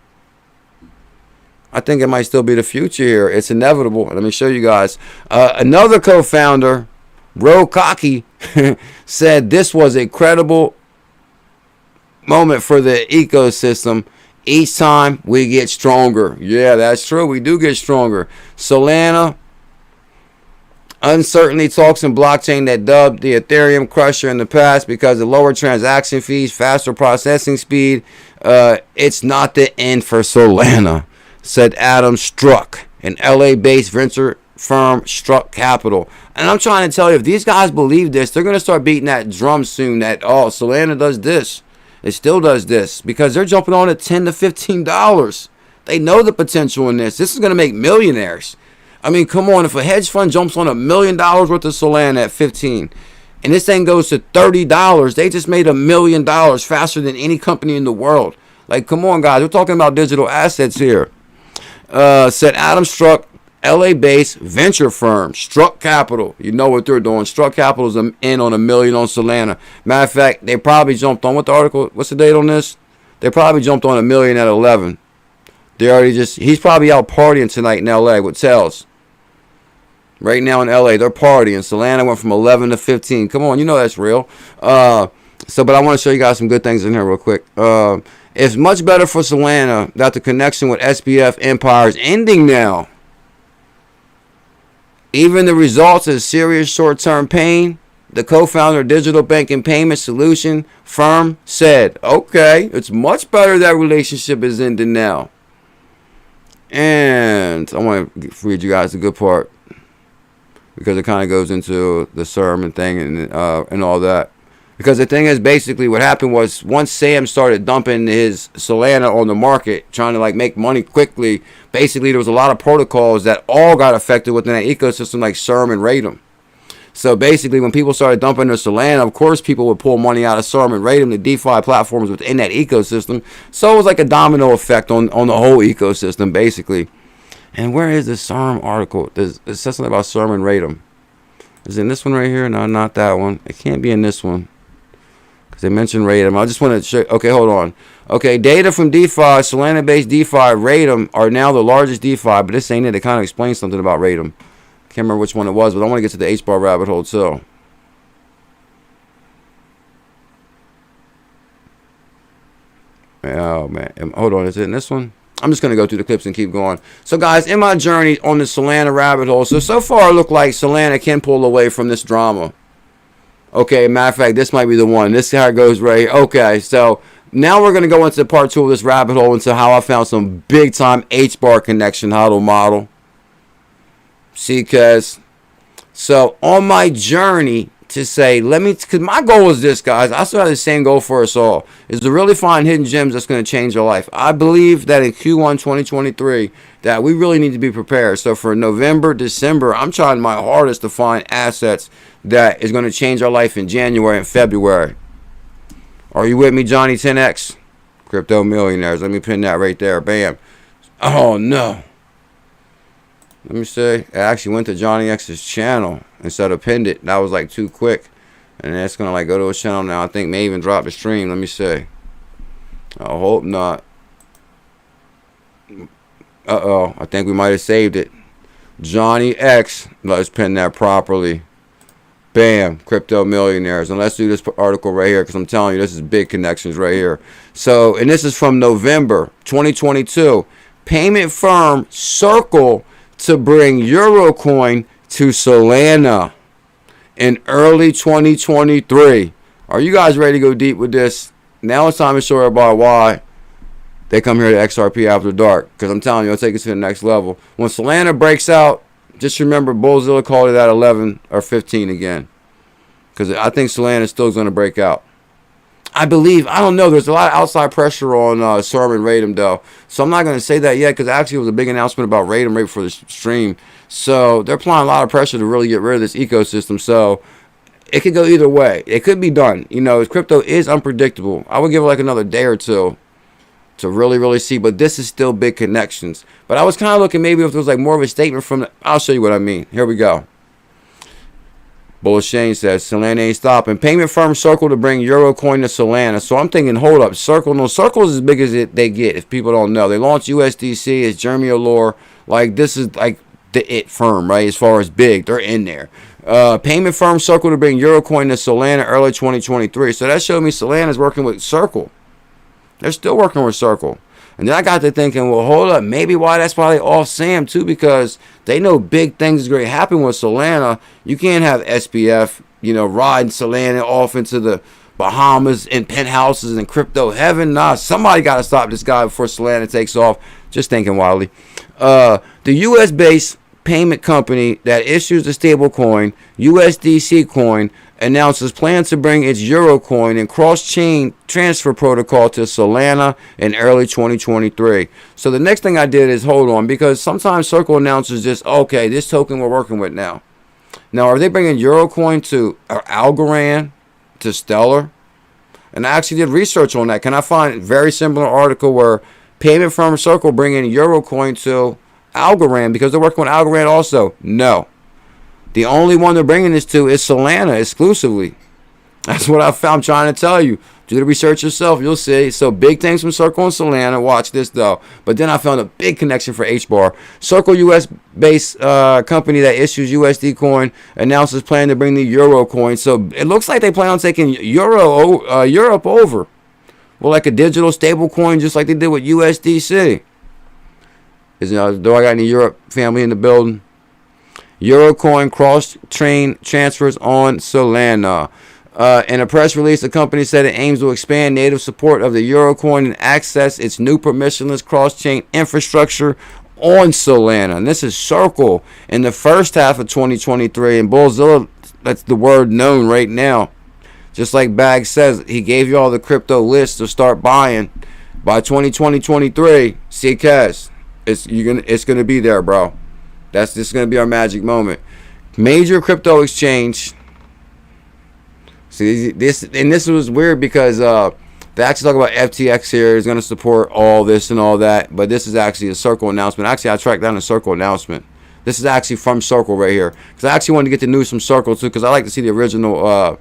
I think it might still be the future here. It's inevitable. Let me show you guys. Another co-founder, Ro Kaki, said this was a credible moment for the ecosystem. Each time we get stronger. Yeah, that's true. We do get stronger. Solana uncertainty talks in blockchain that dubbed the Ethereum crusher in the past because of lower transaction fees, faster processing speed. It's not the end for Solana, said Adam Struck, an LA-based venture firm, Struck Capital. And I'm trying to tell you, if these guys believe this, they're going to start beating that drum soon that, oh, Solana does this. It still does this because they're jumping on at $10 to $15. They know the potential in this. This is going to make millionaires. I mean, come on. If a hedge fund jumps on $1 million worth of Solana at 15 and this thing goes to $30, they just made $1 million faster than any company in the world. Like, come on, guys. We're talking about digital assets here. Said Adam Struck, LA-based venture firm, Struck Capital. You know what they're doing. Struck Capital is in on $1 million on Solana. Matter of fact, they probably jumped on, what the article, what's the date on this? They probably jumped on $1 million at 11. They already he's probably out partying tonight in LA with Tells. Right now in LA, they're partying. Solana went from 11 to 15. Come on, you know that's real. But I want to show you guys some good things in here real quick. It's much better for Solana that the connection with SBF Empire is ending now. Even the results is serious short-term pain. The co-founder of digital banking payment solution firm said, okay, it's much better that relationship is ending now. And I want to read you guys the good part because it kind of goes into the sermon thing and all that. Because the thing is, basically what happened was once Sam started dumping his Solana on the market, trying to like make money quickly, basically there was a lot of protocols that all got affected within that ecosystem, like SERM and RATEM. So basically when people started dumping their Solana, of course people would pull money out of SERM and RATEM, the DeFi platforms within that ecosystem. So it was like a domino effect on the whole ecosystem, basically. And where is the CERM article? It says something about CERM and 𝕝𝕚𝕟𝕚. Is it in this one right here? No, not that one. It can't be in this one. Because they mentioned 𝕝𝕚𝕟. I just want to check. Okay, hold on. Okay, data from DeFi, Solana-based DeFi, 𝕝𝕚𝕟 are now the largest DeFi. But this ain't it. It kind of explains something about 𝕝𝕚𝕟. Can't remember which one it was, but I want to get to the HBAR rabbit hole too. Oh, man. Hold on. Is it in this one? I'm just going to go through the clips and keep going. So, guys, in my journey on the Solana rabbit hole, so far it looked like Solana can pull away from this drama. Okay, matter of fact, this might be the one. This is how it goes right here. Okay, so now we're going to go into part 2 of this rabbit hole into how I found some big-time HBAR connection HODL model. See, because, so on my journey to say, because my goal is this, guys. I still have the same goal for us all, is to really find hidden gems that's going to change your life. I believe that in Q1 2023, that we really need to be prepared. So for November, December, I'm trying my hardest to find assets that is going to change our life in January and February. Are you with me, Johnny 10X? Crypto millionaires. Let me pin that right there. Bam. Oh, no. Let me see. I actually went to Johnny X's channel instead of pinned it. That was like too quick. And that's going to like go to his channel now. I think may even drop the stream. Let me see. I hope not. Uh-oh. I think we might have saved it. Johnny X. Let's pin that properly. Bam. Crypto millionaires. And let's do this article right here, because I'm telling you, this is big connections right here. So, and this is from November 2022. Payment firm Circle to bring Eurocoin to Solana in early 2023. Are you guys ready to go deep with this? Now it's time to show everybody why they come here to XRP after dark. Because I'm telling you, it'll take us to the next level. When Solana breaks out, just remember Bullzilla called it at 11 or 15 again. Because I think Solana is still going to break out. I believe, I don't know, there's a lot of outside pressure on CERM and 𝕝𝕚𝕟 though. So I'm not going to say that yet, because actually it was a big announcement about 𝕝𝕚𝕟 right before the stream. So they're applying a lot of pressure to really get rid of this ecosystem. So it could go either way. It could be done. You know, crypto is unpredictable. I would give it like another day or two to really see. But this is still big connections. But I was kind of looking maybe if there was like more of a statement from the, I'll show you what I mean. Here we go. Bullish Shane says, Solana ain't stopping. Payment firm Circle to bring Eurocoin to Solana. So I'm thinking, hold up, Circle. No, Circle's as big as they get, if people don't know. They launched USDC, it's 𝕝𝕚𝕟𝕚. Like, this is like the it firm, right? As far as big, they're in there. Payment firm Circle to bring Eurocoin to Solana early 2023. So that showed me Solana's working with Circle. They're still working with Circle. And then I got to thinking, well, hold up, maybe that's why they off Sam too, because they know big things is going to happen with Solana. You can't have SBF, you know, riding Solana off into the Bahamas and penthouses and crypto heaven. Nah, somebody got to stop this guy before Solana takes off. Just thinking wildly. The U.S.-based payment company that issues the stablecoin, USDC coin, announces plans to bring its Eurocoin and cross-chain transfer protocol to Solana in early 2023. So the next thing I did is hold on, because sometimes Circle announces just, okay, this token we're working with now. Now, are they bringing Eurocoin to 𝕝𝕚𝕟𝕚, to Stellar? And I actually did research on that. Can I find a very similar article where payment firm Circle bringing Eurocoin to 𝕝𝕚𝕟𝕚 because they're working with 𝕝𝕚𝕟𝕚 also? No. The only one they're bringing this to is Solana exclusively. That's what I found. I'm trying to tell you. Do the research yourself. You'll see. So big things from Circle and Solana. Watch this though. But then I found a big connection for HBAR. Circle US-based company that issues USD coin announces plan to bring the Eurocoin. So it looks like they plan on taking Europe over. Well, like a digital stable coin, just like they did with USDC. Do I got any Europe family in the building? Eurocoin cross-chain transfers on Solana. In a press release, the company said it aims to expand native support of the Eurocoin and access its new permissionless cross-chain infrastructure on Solana. And this is Circle in the first half of 2023. And Bullzilla, that's the word known right now. Just like Bag says, he gave you all the crypto lists to start buying. By 2023, see, Kaz, it's gonna be there, bro. This is going to be our magic moment. Major crypto exchange. See, this was weird because They actually talk about FTX here is going to support all this and all that, but this is actually a Circle announcement. Actually, I tracked down a Circle announcement. This is actually from Circle right here, because I actually wanted to get the news from Circle too, because I like to see the original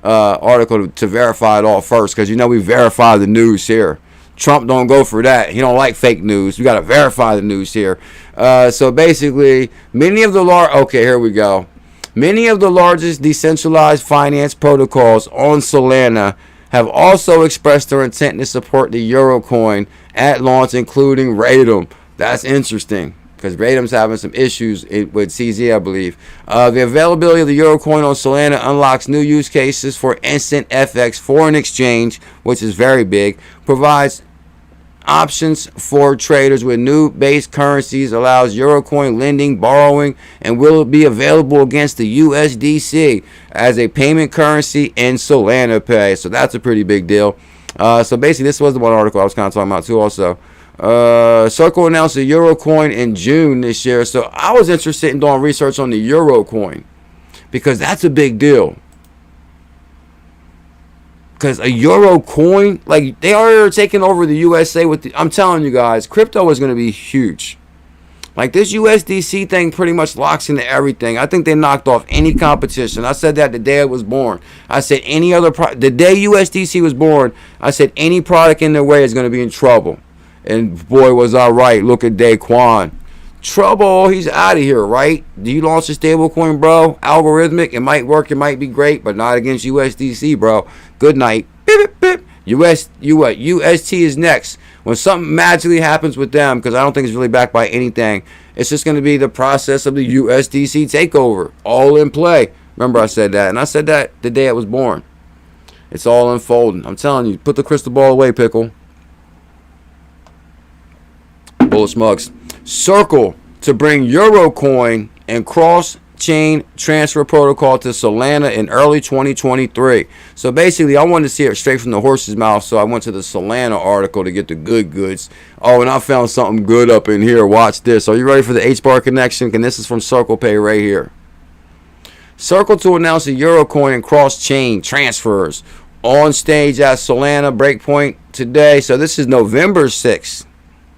article to verify it all first, because you know we verify the news here. Trump don't go for that. He don't like fake news. We got to verify the news here. So basically, many of the here we go. Many of the largest decentralized finance protocols on Solana have also expressed their intent to support the Euro coin at launch, including 𝕝𝕚𝕟𝕚𝕚. That's interesting, because 𝕝𝕚𝕟𝕚's having some issues with CZ, I believe. The availability of the Euro coin on Solana unlocks new use cases for instant FX foreign exchange, which is very big, provides options for traders with new base currencies, allows Eurocoin lending, borrowing, and will be available against the USDC as a payment currency in Solana Pay. So that's a pretty big deal. So basically, this was the one article I was kind of talking about too also. Circle announced the Eurocoin in June this year. So I was interested in doing research on the Eurocoin, because that's a big deal. Because a Euro coin, like, they are taking over the USA with I'm telling you guys, crypto is going to be huge. Like, this USDC thing pretty much locks into everything. I think they knocked off any competition. I said that the day it was born. I said the day USDC was born, I said any product in their way is going to be in trouble. And boy, was I right. Look at Daquan. Trouble, he's out of here, right? Do you launch a stablecoin, bro? Algorithmic, it might work, it might be great, but not against USDC, bro. Good night. Beep, beep, beep. UST is next. When something magically happens with them, because I don't think it's really backed by anything, it's just going to be the process of the USDC takeover. All in play. Remember I said that, and I said that the day it was born. It's all unfolding. I'm telling you, put the crystal ball away, Pickle. Bullish mugs. Circle to bring Eurocoin and cross-chain transfer protocol to Solana in early 2023. So basically, I wanted to see it straight from the horse's mouth, so I went to the Solana article to get the goods. Oh, and I found something good up in here. Watch this. Are you ready for the HBAR connection? And this is from Circle Pay right here. Circle to announce the Eurocoin and cross-chain transfers on stage at Solana Breakpoint today. So this is November 6th.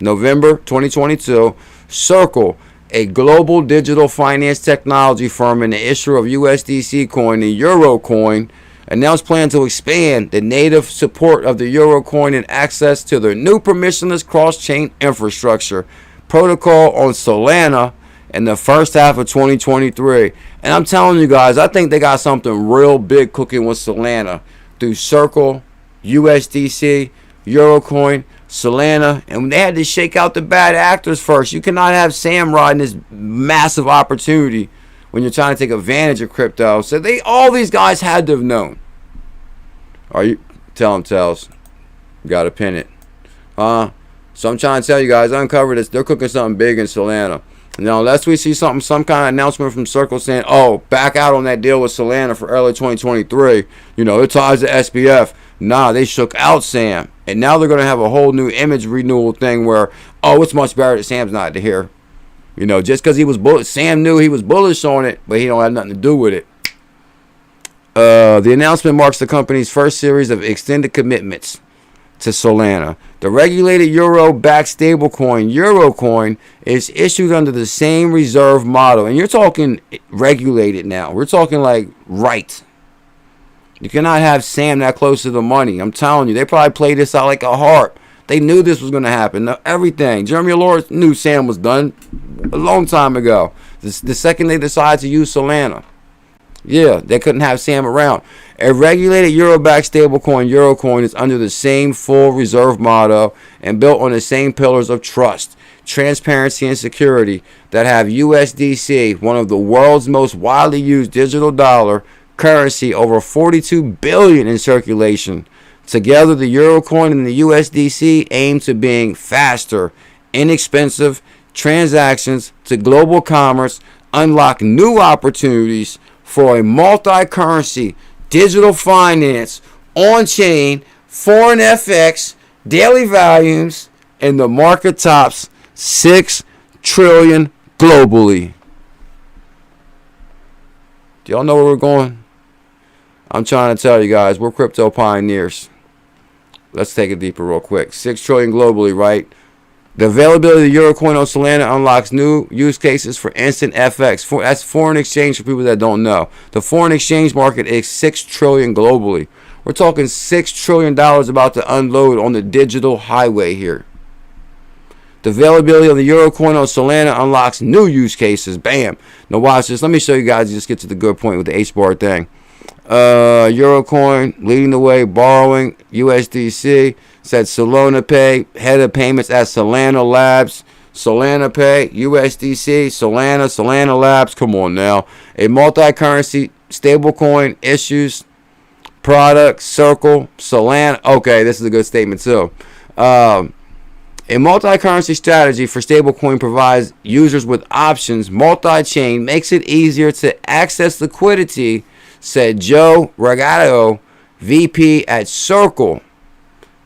November 2022, Circle, a global digital finance technology firm and the issuer of USDC coin, the Eurocoin, announced plans to expand the native support of the Eurocoin and access to their new permissionless cross-chain infrastructure protocol on Solana in the first half of 2023. And I'm telling you guys, I think they got something real big cooking with Solana through Circle, USDC, Eurocoin, Solana, and they had to shake out the bad actors first. You cannot have Sam riding this massive opportunity when you're trying to take advantage of crypto. So all these guys had to have known. Are you tell them tells? You gotta pin it. So I'm trying to tell you guys, I uncovered this. They're cooking something big in Solana. Now, unless we see some kind of announcement from Circle saying, oh, back out on that deal with Solana for early 2023, you know, it ties to SBF. Nah, they shook out Sam. And now they're going to have a whole new image renewal thing where, oh, it's much better that Sam's not here. You know, just because he was bullish, Sam knew he was bullish on it, but he don't have nothing to do with it. The announcement marks the company's first series of extended commitments to Solana. The regulated euro-backed stablecoin, Eurocoin, is issued under the same reserve model. And you're talking regulated now. We're talking like right. You cannot have Sam that close to the money. I'm telling you, they probably played this out like a harp. They knew this was going to happen. Everything. Jeremy Allure knew Sam was done a long time ago. The second they decided to use Solana. Yeah, they couldn't have Sam around. A regulated euro-backed stablecoin, Eurocoin, is under the same full reserve model and built on the same pillars of trust, transparency, and security that have USDC, one of the world's most widely used digital dollar currency, over 42 billion in circulation. Together, the Eurocoin and the USDC aim to being faster, inexpensive transactions to global commerce, unlock new opportunities for a multi-currency digital finance on-chain foreign FX daily volumes, and the market tops 6 trillion globally. Do y'all know where we're going? I'm trying to tell you guys, we're crypto pioneers. let's take it deeper real quick. 6 trillion globally, right? The availability of the euro coin on Solana unlocks new use cases for instant FX. That's foreign exchange for people that don't know. The foreign exchange market is 6 trillion globally. We're talking $6 trillion about to unload on the digital highway here. The availability of the euro coin on Solana unlocks new use cases. Bam. Now watch this. Let me show you guys. Just get to the good point with the HBAR thing. Euro coin leading the way, borrowing USDC. Said Solana Pay, head of payments at Solana Labs. Solana Pay, USDC, Solana Labs. Come on now. A multi-currency stablecoin issues product, Circle, Solana. Okay, this is a good statement too. A multi-currency strategy for stablecoin provides users with options. Multi-chain makes it easier to access liquidity, said Joe Regato, VP at Circle.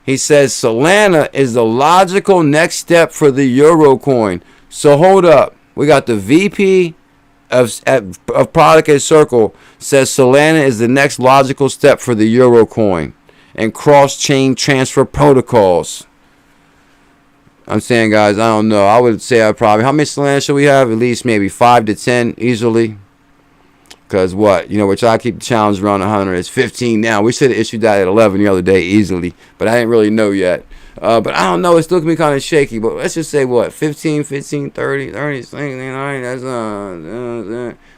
He says Solana is the logical next step for the euro coin. So hold up. We got the VP of product at Circle says Solana is the next logical step for the euro coin and cross-chain transfer protocols. I'm saying, guys, I don't know. I would say how many Solana should we have? At least maybe 5 to 10 easily. Because what? We're trying to keep the challenge around 100. It's 15 now. We should have issued that at 11 the other day easily. But I didn't really know yet. But I don't know. It's still going to be kind of shaky. But let's just say what? 15, 30, 29.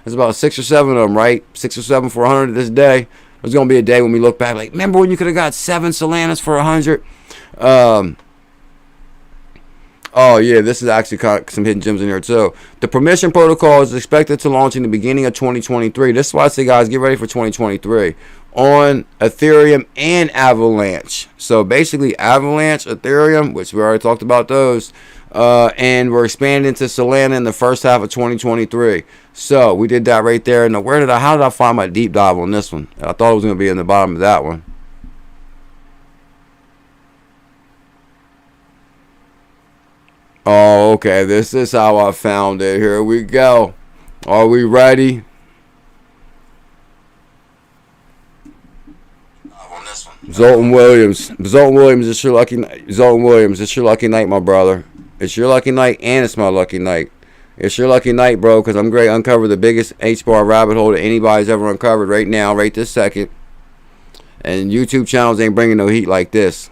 That's about 6 or 7 of them, right? 6 or 7 for 100 this day. There's going to be a day when we look back like, remember when you could have got 7 Solanas for 100? Oh, yeah, this is actually some hidden gems in here, too. The permission protocol is expected to launch in the beginning of 2023. This is why I say, guys, get ready for 2023 on Ethereum and Avalanche. So, basically, Avalanche, Ethereum, which we already talked about those, and we're expanding to Solana in the first half of 2023. So, we did that right there. Now, how did I find my deep dive on this one? I thought it was going to be in the bottom of that one. Oh, okay. This is how I found it. Here we go. Are we ready? Zoltan Williams. Zoltan Williams, it's your lucky night. Zoltan Williams, it's your lucky night, my brother. It's your lucky night, and it's my lucky night. It's your lucky night, bro, because I'm going to uncover the biggest HBAR rabbit hole that anybody's ever uncovered right now, right this second. And YouTube channels ain't bringing no heat like this.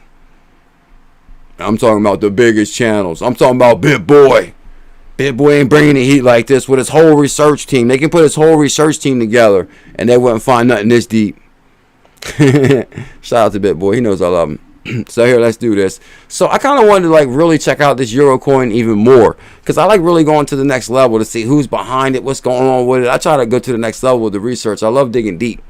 I'm talking about the biggest channels. I'm talking about BitBoy. BitBoy ain't bringing the heat like this with his whole research team. They can put his whole research team together, and they wouldn't find nothing this deep. Shout out to BitBoy. He knows I love him. So here, let's do this. So I kind of wanted to really check out this euro coin even more, because I like really going to the next level to see who's behind it, what's going on with it. I try to go to the next level with the research. I love digging deep.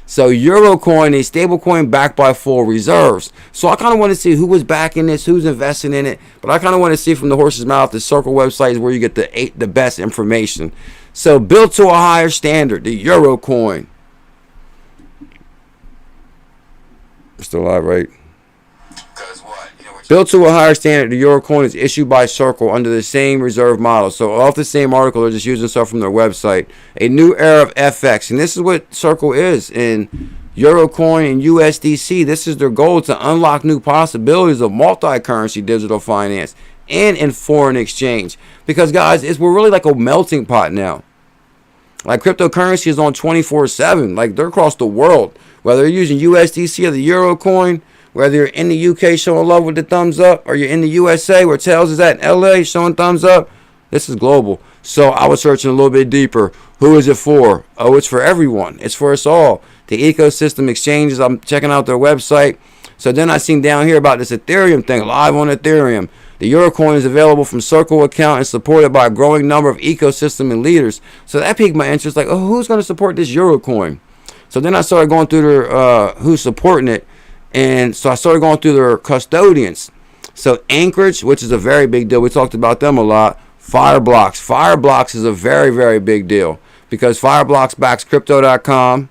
So Eurocoin, a stable coin backed by full reserves. So I kind of want to see who was backing this, who's investing in it. But I kind of want to see from the horse's mouth, the Circle website is where you get the best information. So built to a higher standard, the Eurocoin. Still alive, right? Built to a higher standard, the Eurocoin is issued by Circle under the same reserve model. So off the same article, they're just using stuff from their website. A new era of FX. And this is what Circle is in Eurocoin and USDC. This is their goal, to unlock new possibilities of multi-currency digital finance and in foreign exchange. Because, guys, we're really like a melting pot now. Like, cryptocurrency is on 24/7. Like, they're across the world. Whether you're using USDC or the Eurocoin, whether you're in the UK showing love with the thumbs up, or you're in the USA where Tails is at in LA showing thumbs up, this is global. So I was searching a little bit deeper. Who is it for? Oh, it's for everyone. It's for us all. The ecosystem exchanges, I'm checking out their website. So then I seen down here about this Ethereum thing, live on Ethereum. The Eurocoin is available from Circle account and supported by a growing number of ecosystem and leaders. So that piqued my interest. Like, oh, who's going to support this Eurocoin? So then I started going through their who's supporting it. And so I started going through their custodians. So Anchorage, which is a very big deal. We talked about them a lot. Fireblocks. Fireblocks is a very, very big deal, because Fireblocks backs Crypto.com.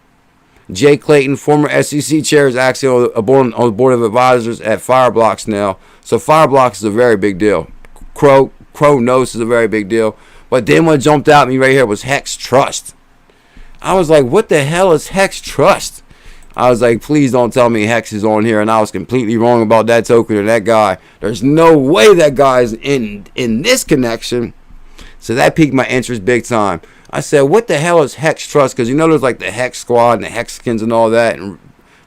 Jay Clayton, former SEC chair, is actually on the board of advisors at Fireblocks now. So Fireblocks is a very big deal. Kronos is a very big deal. But then what jumped out at me right here was Hex Trust. I was like, what the hell is Hex Trust? I was like, please don't tell me Hex is on here, and I was completely wrong about that token or that guy. There's no way that guy is in this connection. So that piqued my interest big time. I said, what the hell is Hex Trust? Because you know there's like the Hex Squad and the Hexicans and all that, and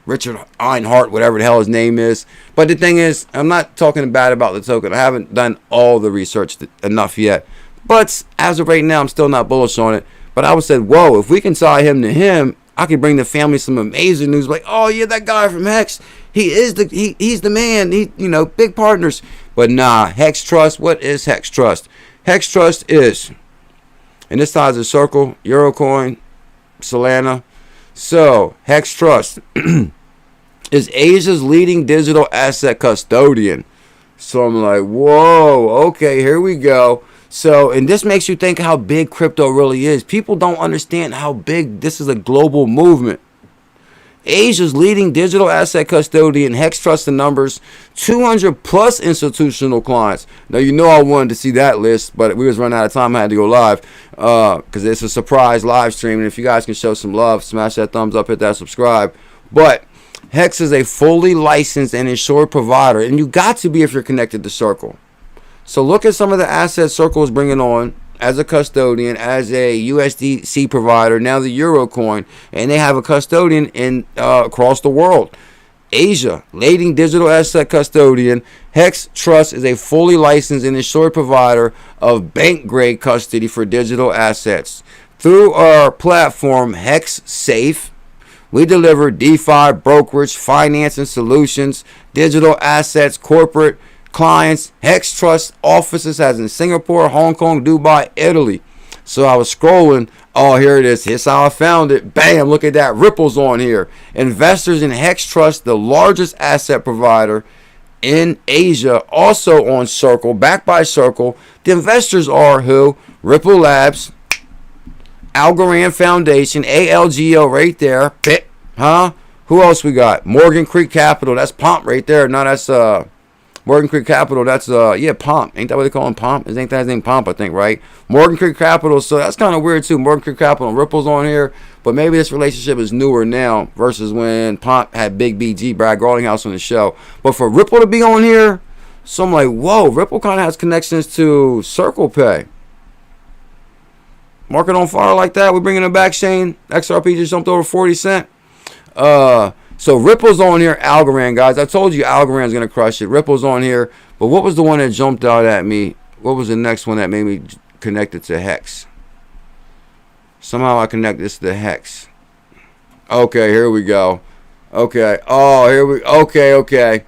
Richard Einhart, whatever the hell his name is. But the thing is, I'm not talking bad about the token. I haven't done all the research enough yet. But as of right now, I'm still not bullish on it. But I would say, whoa, if we can tie him to him, I could bring the family some amazing news. Like, oh yeah, that guy from Hex, he's the man. Big partners. But nah, Hex Trust. What is Hex Trust? Hex Trust is, and this ties a Circle, Eurocoin, Solana. So Hex Trust is Asia's leading digital asset custodian. So I'm like, whoa, okay, here we go. So, and this makes you think how big crypto really is. People don't understand how big this is, a global movement. Asia's leading digital asset custodian, Hex Trust, the numbers, 200 plus institutional clients. Now, you know I wanted to see that list, but we was running out of time. I had to go live because it's a surprise live stream. And if you guys can show some love, smash that thumbs up, hit that subscribe. But Hex is a fully licensed and insured provider, and you got to be if you're connected to Circle. So look at some of the assets Circle is bringing on as a custodian, as a USDC provider, now the Eurocoin, and they have a custodian in across the world. Asia, leading digital asset custodian, Hex Trust is a fully licensed and insured provider of bank-grade custody for digital assets. Through our platform, Hex Safe, we deliver DeFi, brokerage, finance and solutions, digital assets, corporate clients. Hex Trust offices as in Singapore, Hong Kong, Dubai, Italy. So I was scrolling. Oh, here it is. Here's how I found it. Bam, look at that. Ripple's on here. Investors in Hex Trust, the largest asset provider in Asia, also on Circle, backed by Circle. The investors are who? Ripple Labs, 𝕤𝕤𝕤𝕤 Foundation, ALGO right there. Huh? Who else we got? Morgan Creek Capital. That's Pomp right there. No, that's Morgan Creek Capital, that's Pomp. Ain't that what they call him, Pomp? Ain't that his name, Pomp, I think, right? Morgan Creek Capital, so that's kind of weird too. Morgan Creek Capital and Ripple's on here, but maybe this relationship is newer now versus when Pomp had Big BG, Brad Garlinghouse, on the show. But for Ripple to be on here, so I'm like, whoa, Ripple kind of has connections to Circle Pay. Market on fire like that. We're bringing it back, Shane. XRP just jumped over 40 cents. So Ripple's on here, 𝕤𝕤𝕤, guys. I told you 𝕤𝕤𝕤's going to crush it. Ripple's on here. But what was the one that jumped out at me? What was the next one that made me connect it to Hex? Somehow I connect this to Hex. Okay, here we go. Okay. Oh, here we... Okay.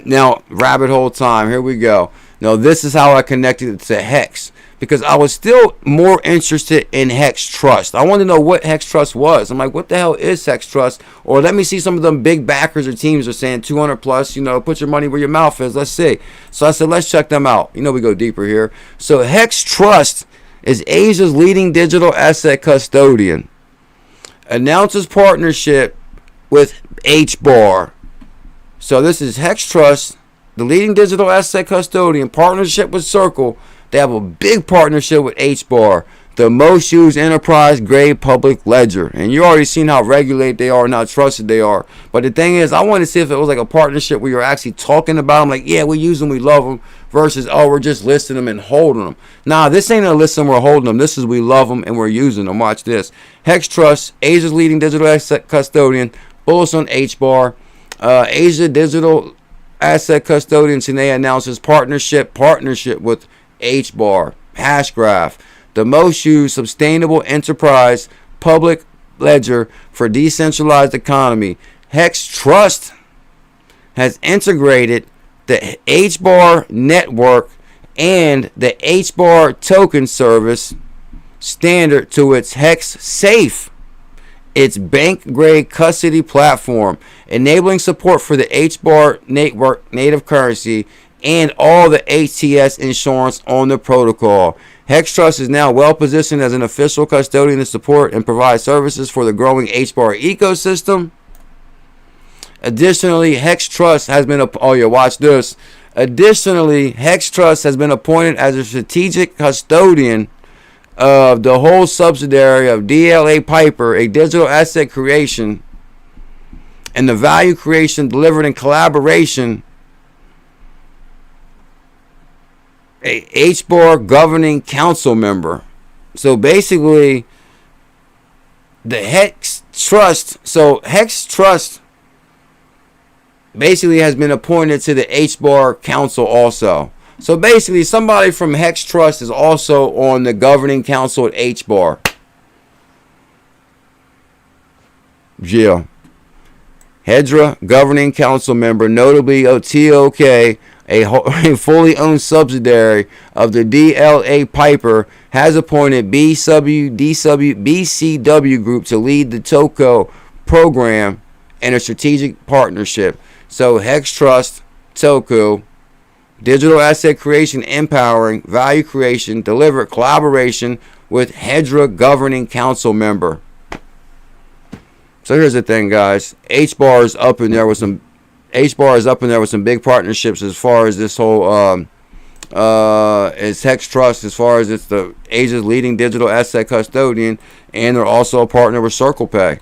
Now, rabbit hole time. Here we go. Now, this is how I connected it to Hex. Because I was still more interested in Hex Trust. I wanted to know what Hex Trust was. I'm like, what the hell is Hex Trust? Or let me see some of them big backers or teams are saying 200 plus, put your money where your mouth is. Let's see. So I said, let's check them out. We go deeper here. So Hex Trust is Asia's leading digital asset custodian. Announces partnership with HBAR. So this is Hex Trust, the leading digital asset custodian, partnership with Circle. They have a big partnership with HBAR, the most used enterprise grade public ledger. And you already seen how regulated they are and how trusted they are. But the thing is, I want to see if it was like a partnership where you're actually talking about them. Like, yeah, we use them, we love them. Versus, oh, we're just listing them and holding them. Nah, this ain't a listen, we're holding them. This is we love them and we're using them. Watch this. Hex Trust, Asia's leading digital asset custodian. Bullish on HBAR. Asia digital asset custodian. And they announces partnership with HBAR, Hashgraph, the most used sustainable enterprise public ledger for decentralized economy. Hex Trust has integrated the HBAR network and the HBAR token service standard to its Hex Safe, its bank-grade custody platform, enabling support for the HBAR network native currency and all the HTS insurance on the protocol. Hex Trust is now well positioned as an official custodian to support and provide services for the growing HBAR ecosystem. Additionally, Hex Trust has been watch this. Additionally, Hex Trust has been appointed as a strategic custodian of the whole subsidiary of DLA Piper, a digital asset creation and the value creation delivered in collaboration, a HBAR governing council member. So basically, the Hex Trust, so Hex Trust basically has been appointed to the HBAR council also. So basically, somebody from Hex Trust is also on the governing council at HBAR. Yeah. HEDRA governing council member, notably 𝕝𝕗𝕝, a fully owned subsidiary of the DLA Piper, has appointed BCW Group to lead the TOCO program and a strategic partnership. So Hex Trust, TOCO, digital asset creation, empowering, value creation, delivered collaboration with HEDRA governing council member. So here's the thing, guys. HBAR is up in there with some big partnerships as far as this whole as Hex Trust, as far as it's the Asia's leading digital asset custodian, and they're also a partner with CirclePay.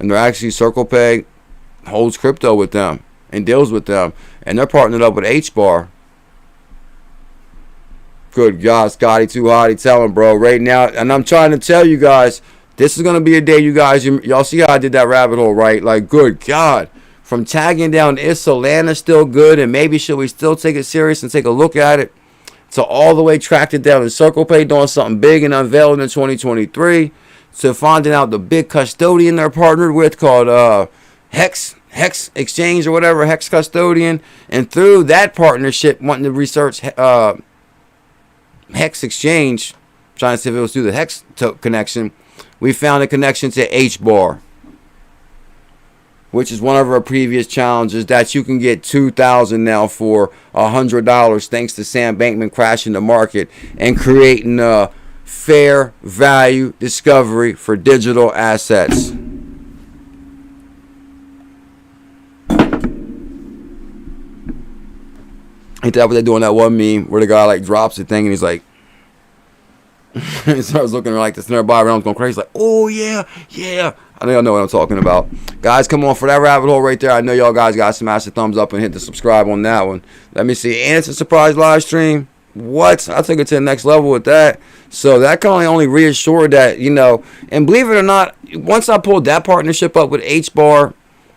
And they're actually, CirclePay holds crypto with them and deals with them, and they're partnered up with HBAR. Good God, Scotty, too hotty, tell him, bro, right now. And I'm trying to tell you guys, this is going to be a day, you guys, y'all see how I did that rabbit hole, right? Like, good God. From tagging down, is Solana still good? And maybe should we still take it serious and take a look at it? To all the way tracked it down in CirclePay, doing something big and unveiling in 2023. To finding out the big custodian they're partnered with called Hex Exchange or whatever, Hex Custodian. And through that partnership, wanting to research Hex Exchange, trying to see if it was through the Hex connection, we found a connection to HBAR, which is one of our previous challenges, that you can get $2,000 now for $100 thanks to Sam Bankman crashing the market and creating a fair value discovery for digital assets. Ain't that what they're doing, that one meme where the guy like drops the thing and he's like, he starts looking like this, and everybody around going crazy, like, oh yeah, yeah. I know y'all know what I'm talking about. Guys, come on, for that rabbit hole right there, I know y'all guys got to smash the thumbs up and hit the subscribe on that one. Let me see. And it's a surprise live stream. What? I took it to the next level with that. So that can only reassure that, you know, and believe it or not, once I pulled that partnership up with HBAR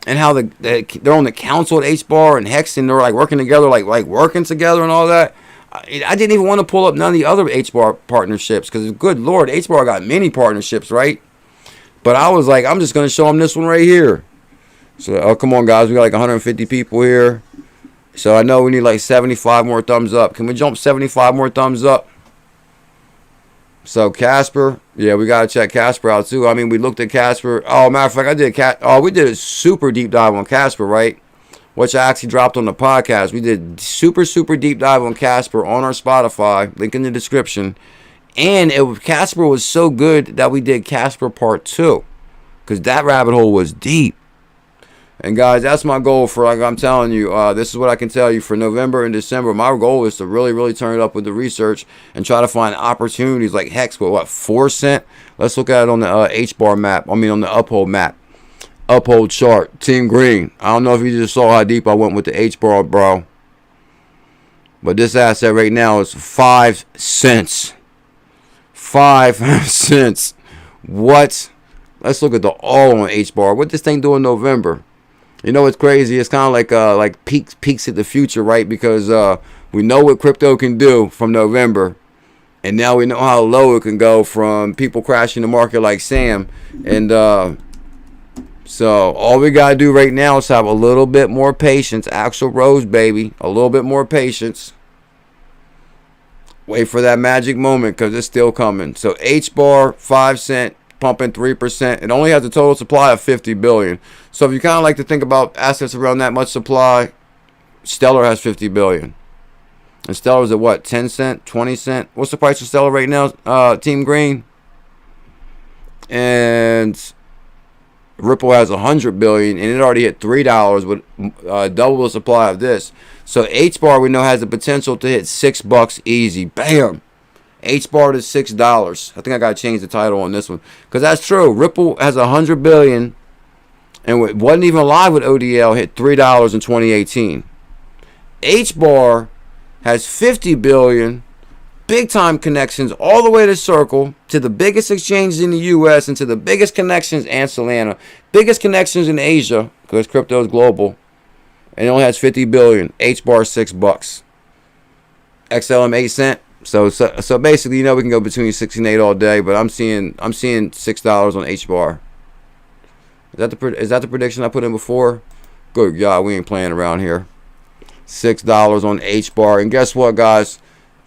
and how they're on the council at HBAR and Hex, and they're like working together, like working together and all that, I didn't even want to pull up none of the other HBAR partnerships because, good Lord, HBAR got many partnerships, right? But I was like, I'm just going to show them this one right here. So, oh, come on, guys. We got like 150 people here. So I know we need like 75 more thumbs up. Can we jump 75 more thumbs up? So Casper, yeah, we got to check Casper out too. I mean, we looked at Casper. Oh, matter of fact, we did a super deep dive on Casper, right? Which I actually dropped on the podcast. We did super deep dive on Casper on our Spotify. Link in the description. And Casper was so good that we did Casper Part 2. Because that rabbit hole was deep. And guys, that's my goal for, like I'm telling you, this is what I can tell you for November and December. My goal is to really turn it up with the research and try to find opportunities like Hex with what, 4 cent? Let's look at it on the HBAR map. I mean, on the Uphold map. Uphold chart. Team Green. I don't know if you just saw how deep I went with the HBAR, bro. But this asset right now is 5 cents. 5 cents. What? Let's look at the all on HBAR. What this thing do in November? You know what's crazy? It's kind of like peaks at the future, right? Because we know what crypto can do from November, and now we know how low it can go from people crashing the market like Sam. And so all we gotta do right now is have a little bit more patience. Axl Rose, baby, a little bit more patience. Wait for that magic moment because it's still coming. So HBAR 5 cent. Pumping 3%. It only has a total supply of 50 billion. So if you kind of like to think about assets around that much supply, Stellar has 50 billion. And Stellar's at what? 10 cent, 20 cent. What's the price of Stellar right now? Team Green. And Ripple has 100 billion, and it already hit $3 with double the supply of this. So HBAR we know has the potential to hit $6 easy. Bam. HBAR to $6. I think I gotta change the title on this one because that's true. Ripple has 100 billion. and wasn't even live with ODL, hit $3 in 2018. HBAR has 50 billion big time connections all the way to Circle, to the biggest exchanges in the US, and to the biggest connections, and Solana, biggest connections in Asia, because crypto is global, and it only has 50 billion. HBAR $6, XLM 8 cents. So basically, you know, we can go between 6 and 8 all day, but I'm seeing $6 on HBAR. Is that the prediction I put in before? Good God, we ain't playing around here. $6 on HBAR. And guess what, guys?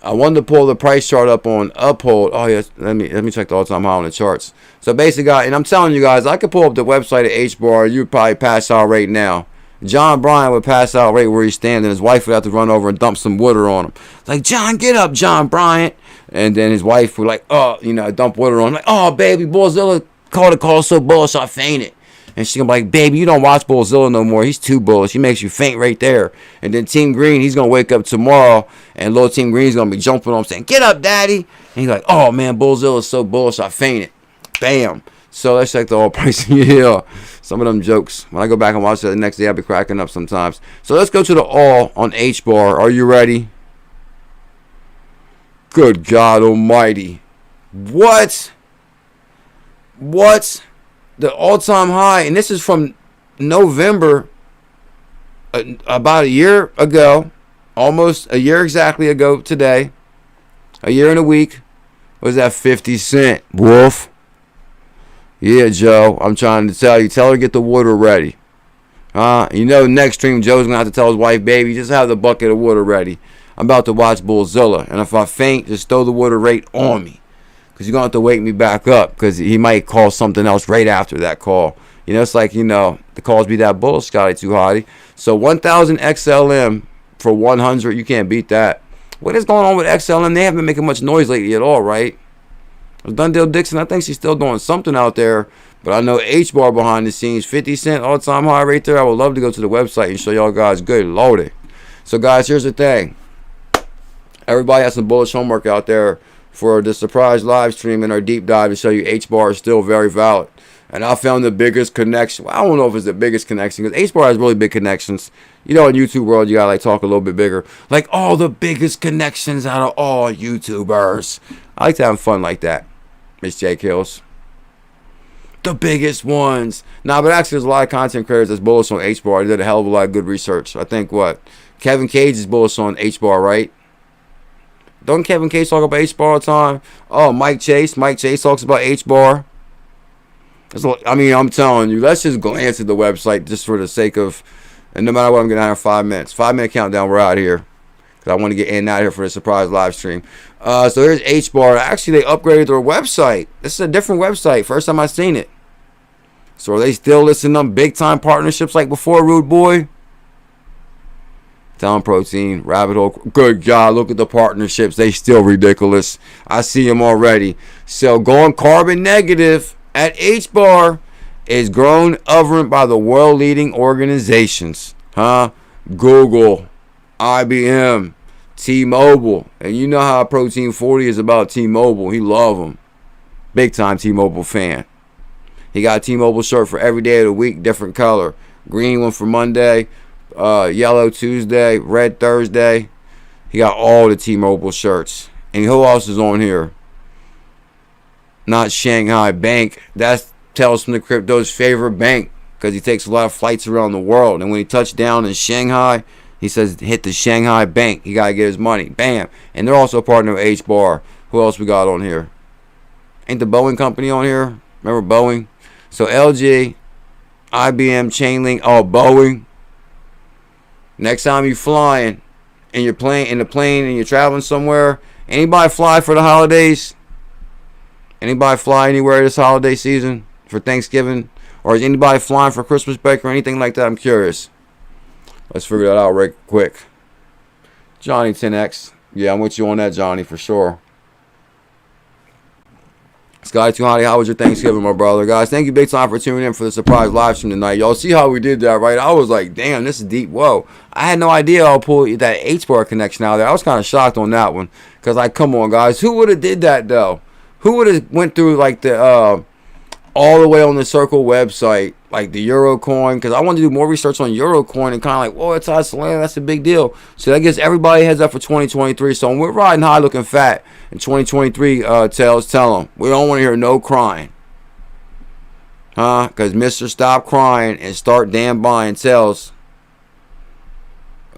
I wanted to pull the price chart up on Uphold. Oh yes, let me check the all-time high on the charts. So basically, guys, and I'm telling you guys, I could pull up the website of HBAR. You'd probably pass out right now. John Bryan would pass out right where he's standing. His wife would have to run over and dump some water on him. Like, John, get up, John Bryant. And then his wife would, like, oh, you know, dump water on him. Like, oh, baby, Bullzilla called the call so bullish I fainted. And she's going to be like, baby, you don't watch Bullzilla no more. He's too bullish. He makes you faint right there. And then Team Green, he's going to wake up tomorrow, and little Team Green's going to be jumping on him saying, get up, daddy. And he's like, oh, man, Bullzilla's so bullish I fainted. Bam. So let's check the oil price. Yeah, some of them jokes. When I go back and watch it the next day, I'll be cracking up sometimes. So let's go to the oil on HBAR. Are you ready? Good God Almighty. What? The all-time high, and this is from November, about a year ago, almost a year exactly ago today, a year and a week, was that 50 cents, wolf. Yeah, Joe, I'm trying to tell you. Tell her to get the water ready. You know, next stream, Joe's going to have to tell his wife, baby, just have the bucket of water ready. I'm about to watch Bullzilla, and if I faint, just throw the water right on me. Because you're going to have to wake me back up, because he might call something else right after that call. You know, it's like, you know, the calls be that bullish, Scotty Too Hotty. So 1,000 XLM for 100, you can't beat that. What is going on with XLM? They haven't been making much noise lately at all, right? Dundale Dixon, I think she's still doing something out there. But I know HBAR behind the scenes, 50 cent all-time high right there. I would love to go to the website and show y'all guys. Good Lordy. So, guys, here's the thing. Everybody has some bullish homework out there for the surprise live stream and our deep dive to show you HBAR is still very valid. And I found the biggest connection. Well, I don't know if it's the biggest connection, because HBAR has really big connections. You know, in YouTube world, you gotta like talk a little bit bigger. Like all the biggest connections out of all YouTubers. I like to have fun like that, Miss J Kills. The biggest ones. Nah, but actually, there's a lot of content creators that's bullish on HBAR. They did a hell of a lot of good research. I think what? Kevin Cage is bullish on HBAR, right? Don't Kevin Cage talk about HBAR all the time? Oh, Mike Chase. Mike Chase talks about HBAR. I mean, I'm telling you, let's just go answer the website just for the sake of, and no matter what, I'm getting out in 5 minutes. 5-minute countdown, we're out here. Because I want to get in and out here for the surprise live stream. So here's HBAR. Actually, they upgraded their website. This is a different website. First time I've seen it. So are they still listening to them big-time partnerships like before, Rude Boy? Down Protein, Rabbit Hole. Good God, look at the partnerships. They still ridiculous. I see them already. So going carbon negative at HBAR is grown over by the world leading organizations. Google, IBM, T-Mobile. And you know how Protein 40 is about T-Mobile. He love them. Big time T-Mobile fan. He got a T-Mobile shirt for every day of the week, different color. Green one for Monday. Yellow Tuesday, red Thursday. He got all the T-Mobile shirts. And who else is on here? Not Shanghai Bank. That's Tales from the Crypto's favorite bank, because he takes a lot of flights around the world. And when he touched down in Shanghai, he says hit the Shanghai Bank. He got to get his money. Bam. And they're also a partner with HBAR. Who else we got on here? Ain't the Boeing company on here? Remember Boeing? So LG, IBM, Chainlink, Boeing. Next time you're flying and you're in the plane and you're traveling somewhere, anybody fly for the holidays? Anybody fly anywhere this holiday season for Thanksgiving? Or is anybody flying for Christmas break or anything like that? I'm curious. Let's figure that out right quick. Johnny 10X. Yeah, I'm with you on that, Johnny, for sure. Sky Too Hotty, how was your Thanksgiving, my brother? Guys, thank you big time for tuning in for the surprise live stream tonight. Y'all see how we did that, right? I was like, damn, this is deep. Whoa. I had no idea I'll pull that HBAR connection out there. I was kind of shocked on that one. Because, like, come on, guys. Who would have did that, though? Who would have went through, like, the all the way on the Circle website, like the Euro coin, because I want to do more research on Euro coin and kind of like, whoa, it's high Solana, that's a big deal. So that gives everybody a heads up for 2023. So when we're riding high looking fat in 2023, tell them we don't want to hear no crying. Huh? Because Mr. Stop Crying and Start Damn Buying tells.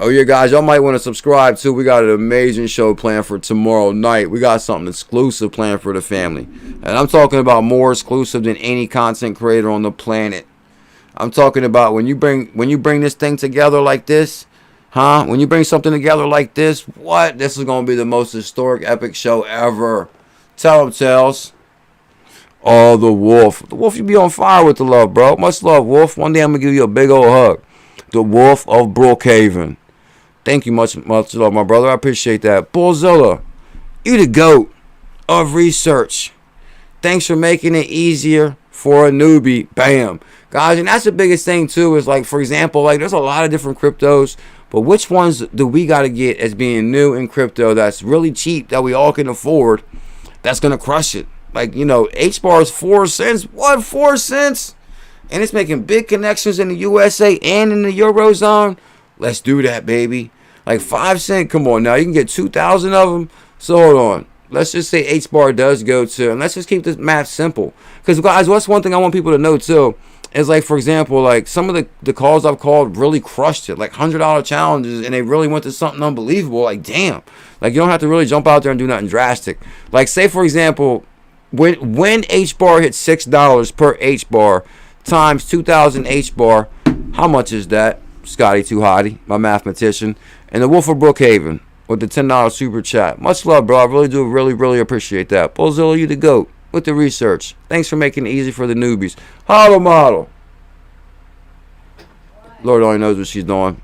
Oh yeah, guys, y'all might want to subscribe too. We got an amazing show planned for tomorrow night. We got something exclusive planned for the family. And I'm talking about more exclusive than any content creator on the planet. I'm talking about when you bring this thing together like this, huh? When you bring something together like this, what? This is going to be the most historic, epic show ever. Tell them, Tells. Oh, the Wolf. The Wolf, you be on fire with the love, bro. Much love, Wolf. One day I'm going to give you a big old hug. The Wolf of Brookhaven. Thank you much love, my brother. I appreciate that. Bullzilla, you the GOAT of research. Thanks for making it easier for a newbie. Bam. Guys, and that's the biggest thing too, is like, for example, like there's a lot of different cryptos, but which ones do we got to get as being new in crypto that's really cheap, that we all can afford, that's going to crush it? Like, you know, HBAR is 4 cents. What, 4 cents? And it's making big connections in the USA and in the Eurozone. Let's do that, baby. Like 5 cents, come on now. You can get 2,000 of them. So hold on. Let's just say HBAR does go to, and let's just keep this math simple. Because guys, what's one thing I want people to know too, is like, for example, like some of the calls I've called really crushed it. Like $100 challenges, and they really went to something unbelievable. Like, damn. Like, you don't have to really jump out there and do nothing drastic. Like, say, for example, when HBAR hits $6 per HBAR times 2,000 HBAR, how much is that? Scotty Too Hottie, my mathematician, and the Wolf of Brookhaven with the $10 super chat. Much love, bro. I really do really appreciate that. Bullzilla, you the GOAT with the research. Thanks for making it easy for the newbies. Hollow model. Lord only knows what she's doing.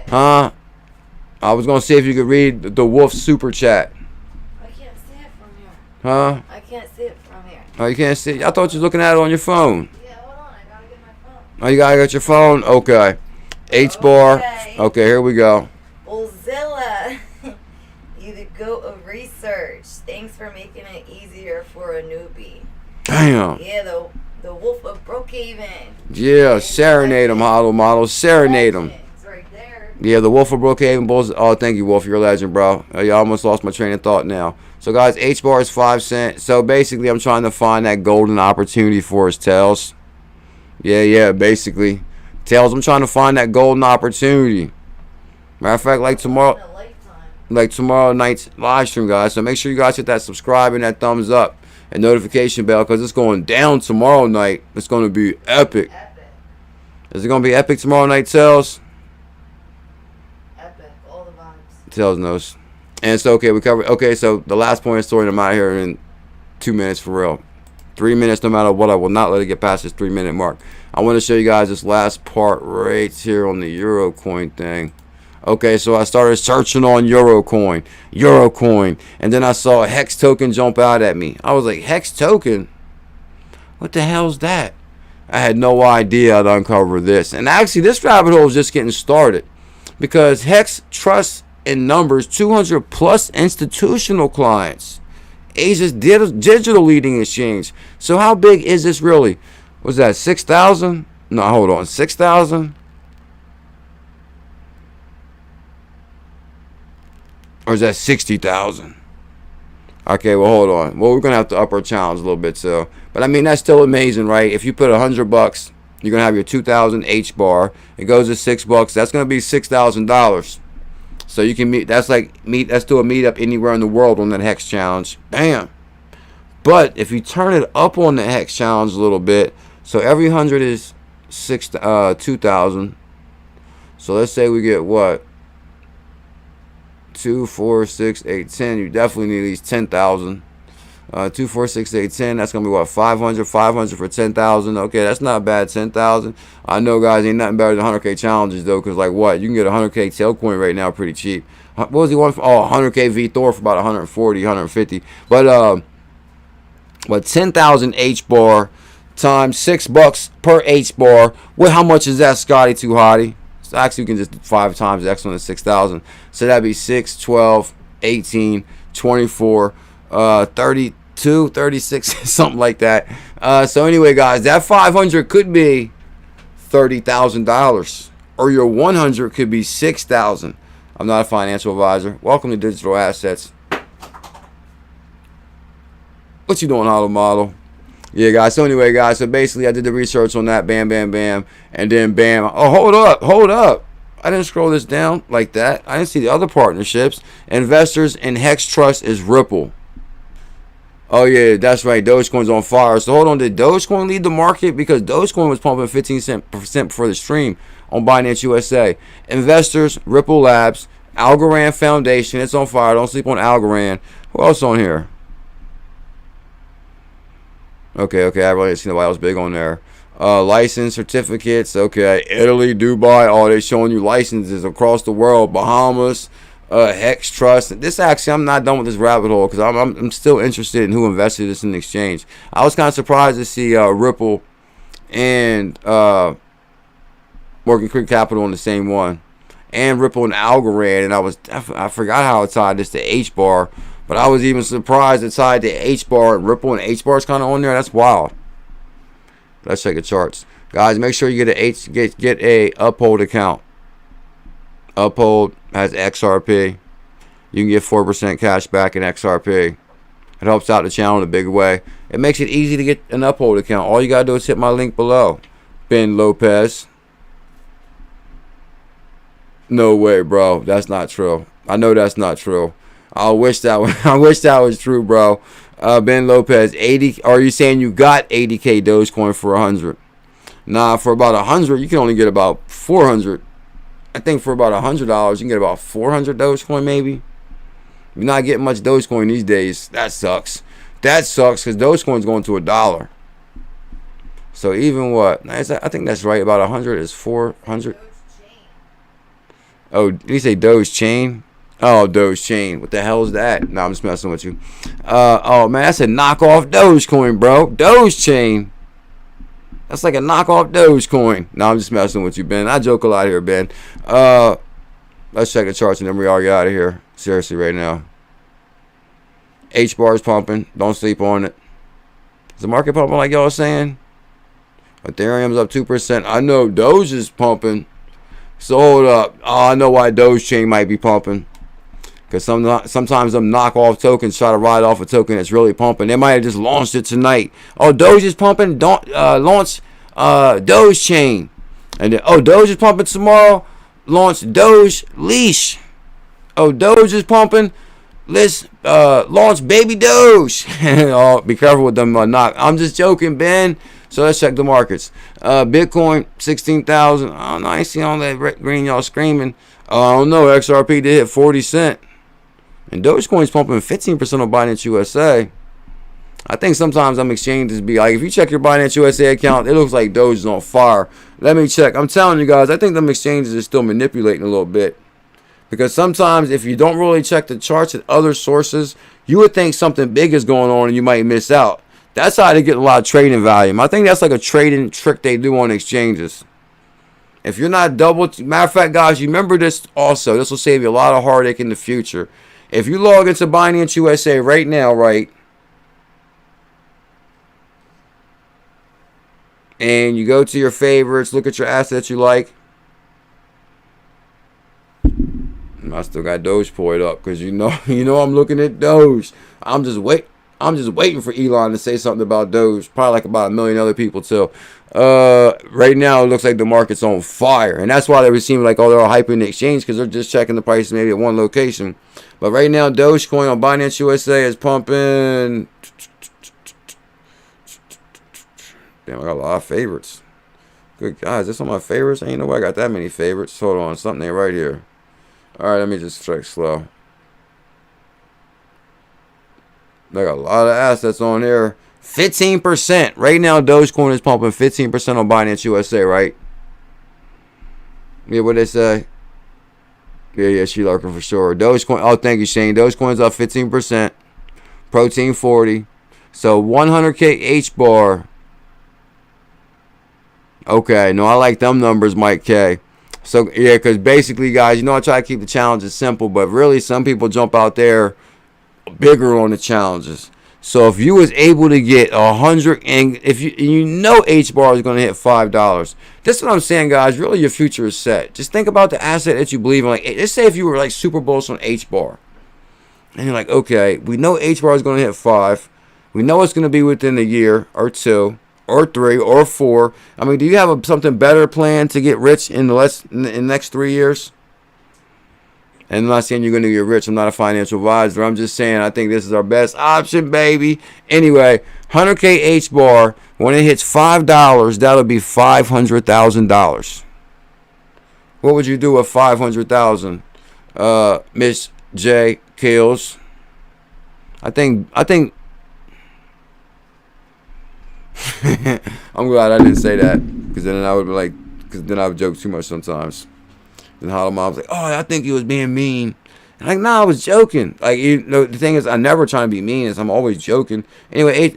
Huh? I was gonna see if you could read the Wolf super chat. I can't see it from here. Huh? I can't see it from here. Oh, you can't see it? I thought you were looking at it on your phone. Yeah, hold on. I gotta get my phone. Oh, you gotta get your phone? Okay. HBAR. Okay, here we go. Bullzilla, you the GOAT of research. Thanks for making it easier for a newbie. Damn. Yeah, the Wolf of Brookhaven. Yeah, serenade them, Hollow model. Serenade them. It's right there. Yeah, the Wolf of Brookhaven Bulls. Oh, thank you, Wolf. You're a legend, bro. You almost lost my train of thought now. So, guys, HBAR is 5 cents. So, basically, I'm trying to find that golden opportunity for us, Tails. Yeah, basically. Tails, I'm trying to find that golden opportunity. Matter of fact, like tomorrow night's live stream, guys. So make sure you guys hit that subscribe and that thumbs up and notification bell, because it's going down tomorrow night. It's going to be epic. Is it going to be epic tomorrow night, Tails? Epic. All the vibes. Tails knows. And so, okay, we covered. Okay, so the last point of the story, I'm out here in 2 minutes for real. 3 minutes, no matter what. I will not let it get past this 3-minute mark. I want to show you guys this last part right here on the Euro coin thing. Okay, so I started searching on Euro coin, and then I saw a Hex token jump out at me. I was like, Hex token? What the hell's that? I had no idea I'd uncover this. And actually, this rabbit hole is just getting started, because Hex trusts and numbers 200 plus institutional clients. Asia's digital leading exchange. So how big is this really? Was that 6,000? No, hold on. 6,000? Or is that 60,000? Okay, well, hold on. Well, we're going to have to up our challenge a little bit, so. But, I mean, that's still amazing, right? If you put $100, you're going to have your 2,000 HBAR. It goes to $6. That's going to be $6,000. So you can meet. That's like let's do a meetup anywhere in the world on that Hex challenge. Bam. But if you turn it up on the Hex challenge a little bit, so every 100 is 2,000. So let's say we get what? 2, 4, 6, 8, 10. You definitely need at least 10,000. 2, 4, 6, 8, 10. That's gonna be what? 500 for 10,000. Okay, that's not bad. 10,000. I know, guys, ain't nothing better than 100K challenges though, because like what? You can get a 100K tail coin right now pretty cheap. What was he one for? Oh, 100K VThor for about 140, 150. But 10,000 HBAR times $6 per HBAR. Well, how much is that, Scotty Too Hottie? So actually, we can just 5 times X on the 6,000. So that'd be 6, 12, 18, 24, 32, 36, something like that. So anyway, guys, that 500 could be $30,000, or your 100 could be 6,000. I'm not a financial advisor. Welcome to Digital Assets. What you doing, Hollow Model? Yeah, guys. So anyway, guys. So basically, I did the research on that. Bam, bam, bam, and then bam. Oh, hold up. I didn't scroll this down like that. I didn't see the other partnerships. Investors in Hex Trust is Ripple. Oh yeah, that's right. Dogecoin's on fire. So hold on, did Dogecoin lead the market? Because Dogecoin was pumping 15% before the stream on Binance USA. Investors, Ripple Labs, Algorand Foundation. It's on fire. Don't sleep on Algorand. Who else on here? Okay. I really didn't see nobody else big on there. License certificates. Okay. Italy, Dubai. Oh, they're showing you licenses across the world. Bahamas. Hex Trust. This actually, I'm not done with this rabbit hole because I'm still interested in who invested this in the exchange. I was kind of surprised to see Ripple and Morgan Creek Capital on the same one, and Ripple and Algorand, and I forgot how it tied this to HBAR, but I was even surprised it tied to HBAR, and Ripple and HBAR is kind of on there. That's wild. Let's check the charts, guys. Make sure you get a Uphold account. Uphold has XRP. You can get 4% cash back in XRP. It helps out the channel in a big way. It makes it easy to get an Uphold account. All you gotta do is hit my link below. Ben Lopez. No way, bro. That's not true. I know that's not true. I wish that was true, bro. Ben Lopez, 80. Are you saying you got 80K Dogecoin for 100? Nah, for about 100, you can only get about 400. I think for about $100, you can get about 400 Dogecoin, maybe. You're not getting much Dogecoin these days. That sucks. That sucks because Dogecoin's going to $1. So even what? I think that's right. About 100 is 400. Oh, did he say Doge Chain? Oh, Doge Chain. What the hell is that? No, I'm just messing with you. Oh man, that's a knockoff Dogecoin, bro. Doge Chain. That's like a knockoff Dogecoin. No, I'm just messing with you, Ben. I joke a lot here, Ben. Let's check the charts and then we all get out of here. Seriously, right now. HBAR is pumping. Don't sleep on it. Is the market pumping like y'all saying? Ethereum's up 2%. I know Doge is pumping. So hold up. Oh, I know why Doge Chain might be pumping. Because sometimes them knockoff tokens try to ride off a token that's really pumping. They might have just launched it tonight. Oh, Doge is pumping. Don't launch Doge Chain. And then, oh, Doge is pumping tomorrow. Launch Doge Leash. Oh, Doge is pumping. Let's launch Baby Doge. Oh, be careful with them knock. I'm just joking, Ben. So let's check the markets. Bitcoin 16,000. Oh, no, I ain't seen all that green y'all screaming. I don't know. XRP did hit 40 cent. And Dogecoin's pumping 15% on Binance USA. I think sometimes them exchanges be like, if you check your Binance USA account, it looks like Doge is on fire. Let me check. I'm telling you guys, I think them exchanges are still manipulating a little bit. Because sometimes if you don't really check the charts at other sources, you would think something big is going on and you might miss out. That's how they get a lot of trading volume. I think that's like a trading trick they do on exchanges. If you're not matter of fact, guys, you remember this also. This will save you a lot of heartache in the future. If you log into Binance USA right now, right, and you go to your favorites, look at your assets you like. I still got Doge pulled up because you know I'm looking at Doge. I'm just waiting for Elon to say something about Doge. Probably like about 1 million other people too. Right now it looks like the market's on fire, and that's why they seem like, oh, they're all hyping the exchange because they're just checking the price maybe at one location. But right now, Dogecoin on Binance USA is pumping. Damn, I got a lot of favorites. Good guys, this one of my favorites. Ain't nobody got that many favorites. Hold on, something ain't right here. All right, let me just check slow. They got a lot of assets on here. 15%. Right now, Dogecoin is pumping 15% on Binance USA, right? Yeah, what they say? Yeah, she lurking for sure. Dogecoin. Oh, thank you, Shane. Dogecoin's up 15%. Protein 40. So 100K HBAR. Okay, no, I like them numbers, Mike K. So yeah, because basically, guys, I try to keep the challenges simple, but really, some people jump out there bigger on the challenges. So if you was able to get 100, and if you know HBAR is going to hit $5, this is what I'm saying, guys. Really, your future is set. Just think about the asset that you believe in. Like, let's say if you were like super bullish on HBAR, and you're like, okay, we know HBAR is going to hit 5. We know it's going to be within a year or 2 or 3 or 4. I mean, do you have something better planned to get rich in the next 3 years? And I'm not saying you're going to get rich. I'm not a financial advisor. I'm just saying I think this is our best option, baby. Anyway, 100K HBAR, when it hits $5, that'll be $500,000. What would you do with $500,000, Miss J. Kills? I think I'm glad I didn't say that, because then I would be like, because then I would joke too much sometimes. And Hollow Mom's like, oh, I think he was being mean. And like, nah, I was joking. Like, you know, the thing is, I'm never trying to be mean. Is I'm always joking. Anyway,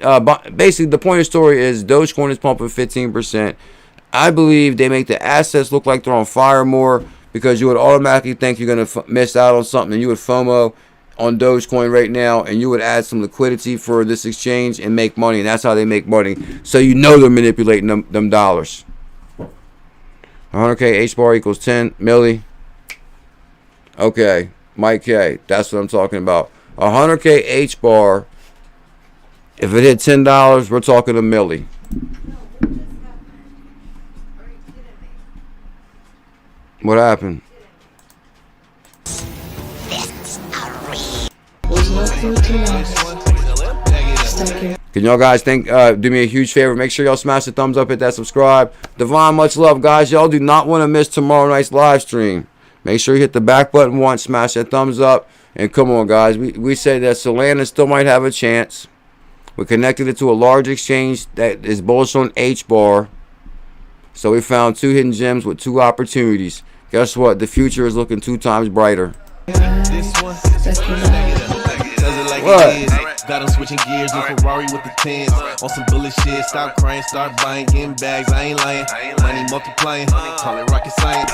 basically, the point of the story is Dogecoin is pumping 15%. I believe they make the assets look like they're on fire more, because you would automatically think you're going to miss out on something. And you would FOMO on Dogecoin right now, and you would add some liquidity for this exchange and make money. And that's how they make money. So you know they're manipulating them dollars. 100K HBAR equals 10 milli. Okay, Mike K. That's what I'm talking about. 100K HBAR. If it hit $10, we're talking a milli. What happened? Can y'all guys do me a huge favor? Make sure y'all smash the thumbs up, hit that subscribe. Devon, much love, guys. Y'all do not want to miss tomorrow night's live stream. Make sure you hit the back button once, smash that thumbs up, and come on, guys. We say that Solana still might have a chance. We connected it to a large exchange that is bullish on HBAR. So we found 2 hidden gems with 2 opportunities. Guess what? The future is looking 2 times brighter. What? Got them switching gears in Ferrari with the 10s. On some bullet shit, stop crying, start buying, getting bags, I ain't lying. Money multiplying, call it rocket science.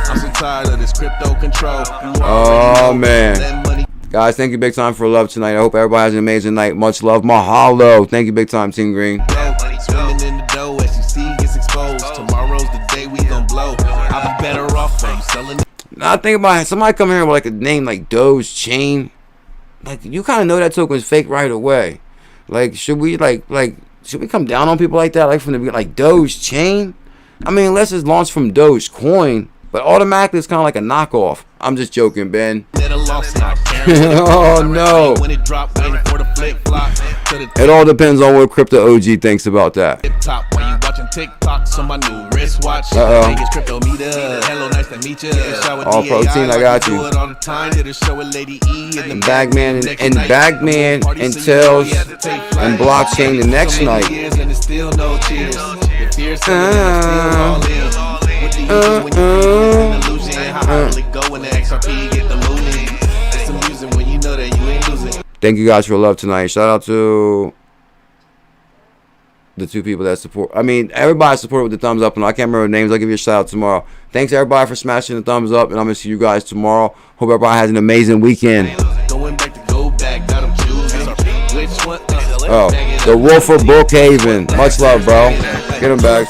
I'm so tired of this crypto control. Oh, man. Guys, thank you big time for love tonight. I hope everybody has an amazing night. Much love. Mahalo. Thank you big time, Team Green. Swimming in the dough as you see gets exposed. Tomorrow's the day we gon' blow. I'll be better off from selling. Now, think about it. Somebody come here with like a name like 𝕝𝕚𝕟𝕤. Like, you kind of know that token is fake right away. Like, should we should we come down on people like that? Like, from the beginning, like 𝕝𝕚𝕟𝕤? I mean, unless it's launched from Dogecoin, but automatically it's kind of like a knockoff. I'm just joking, Ben. Oh no! It all depends on what Crypto OG thinks about that. All protein, I got you. And Bagman and Tails and blockchain the next night. Thank you guys for love tonight. Shout out to the 2 people that support. I mean, everybody supported with the thumbs up, and I can't remember the names. I'll give you a shout out tomorrow. Thanks everybody for smashing the thumbs up, and I'm gonna see you guys tomorrow. Hope everybody has an amazing weekend. Oh, the Wolf of Brookhaven. Much love, bro. Get them back.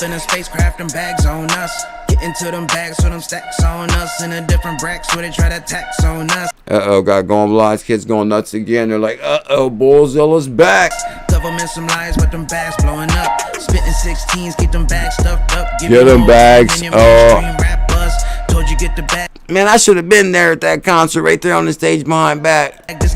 Into them bags with them stacks on us in a different bracks where they try to tax on us. Got going blind, kids going nuts again. They're like, Bullzilla's back. Government some lies with them bags blowing up. Spitting 16s, get them bags stuffed up. Get them bags. Told you get the bag. Man, I should have been there at that concert right there on the stage behind back.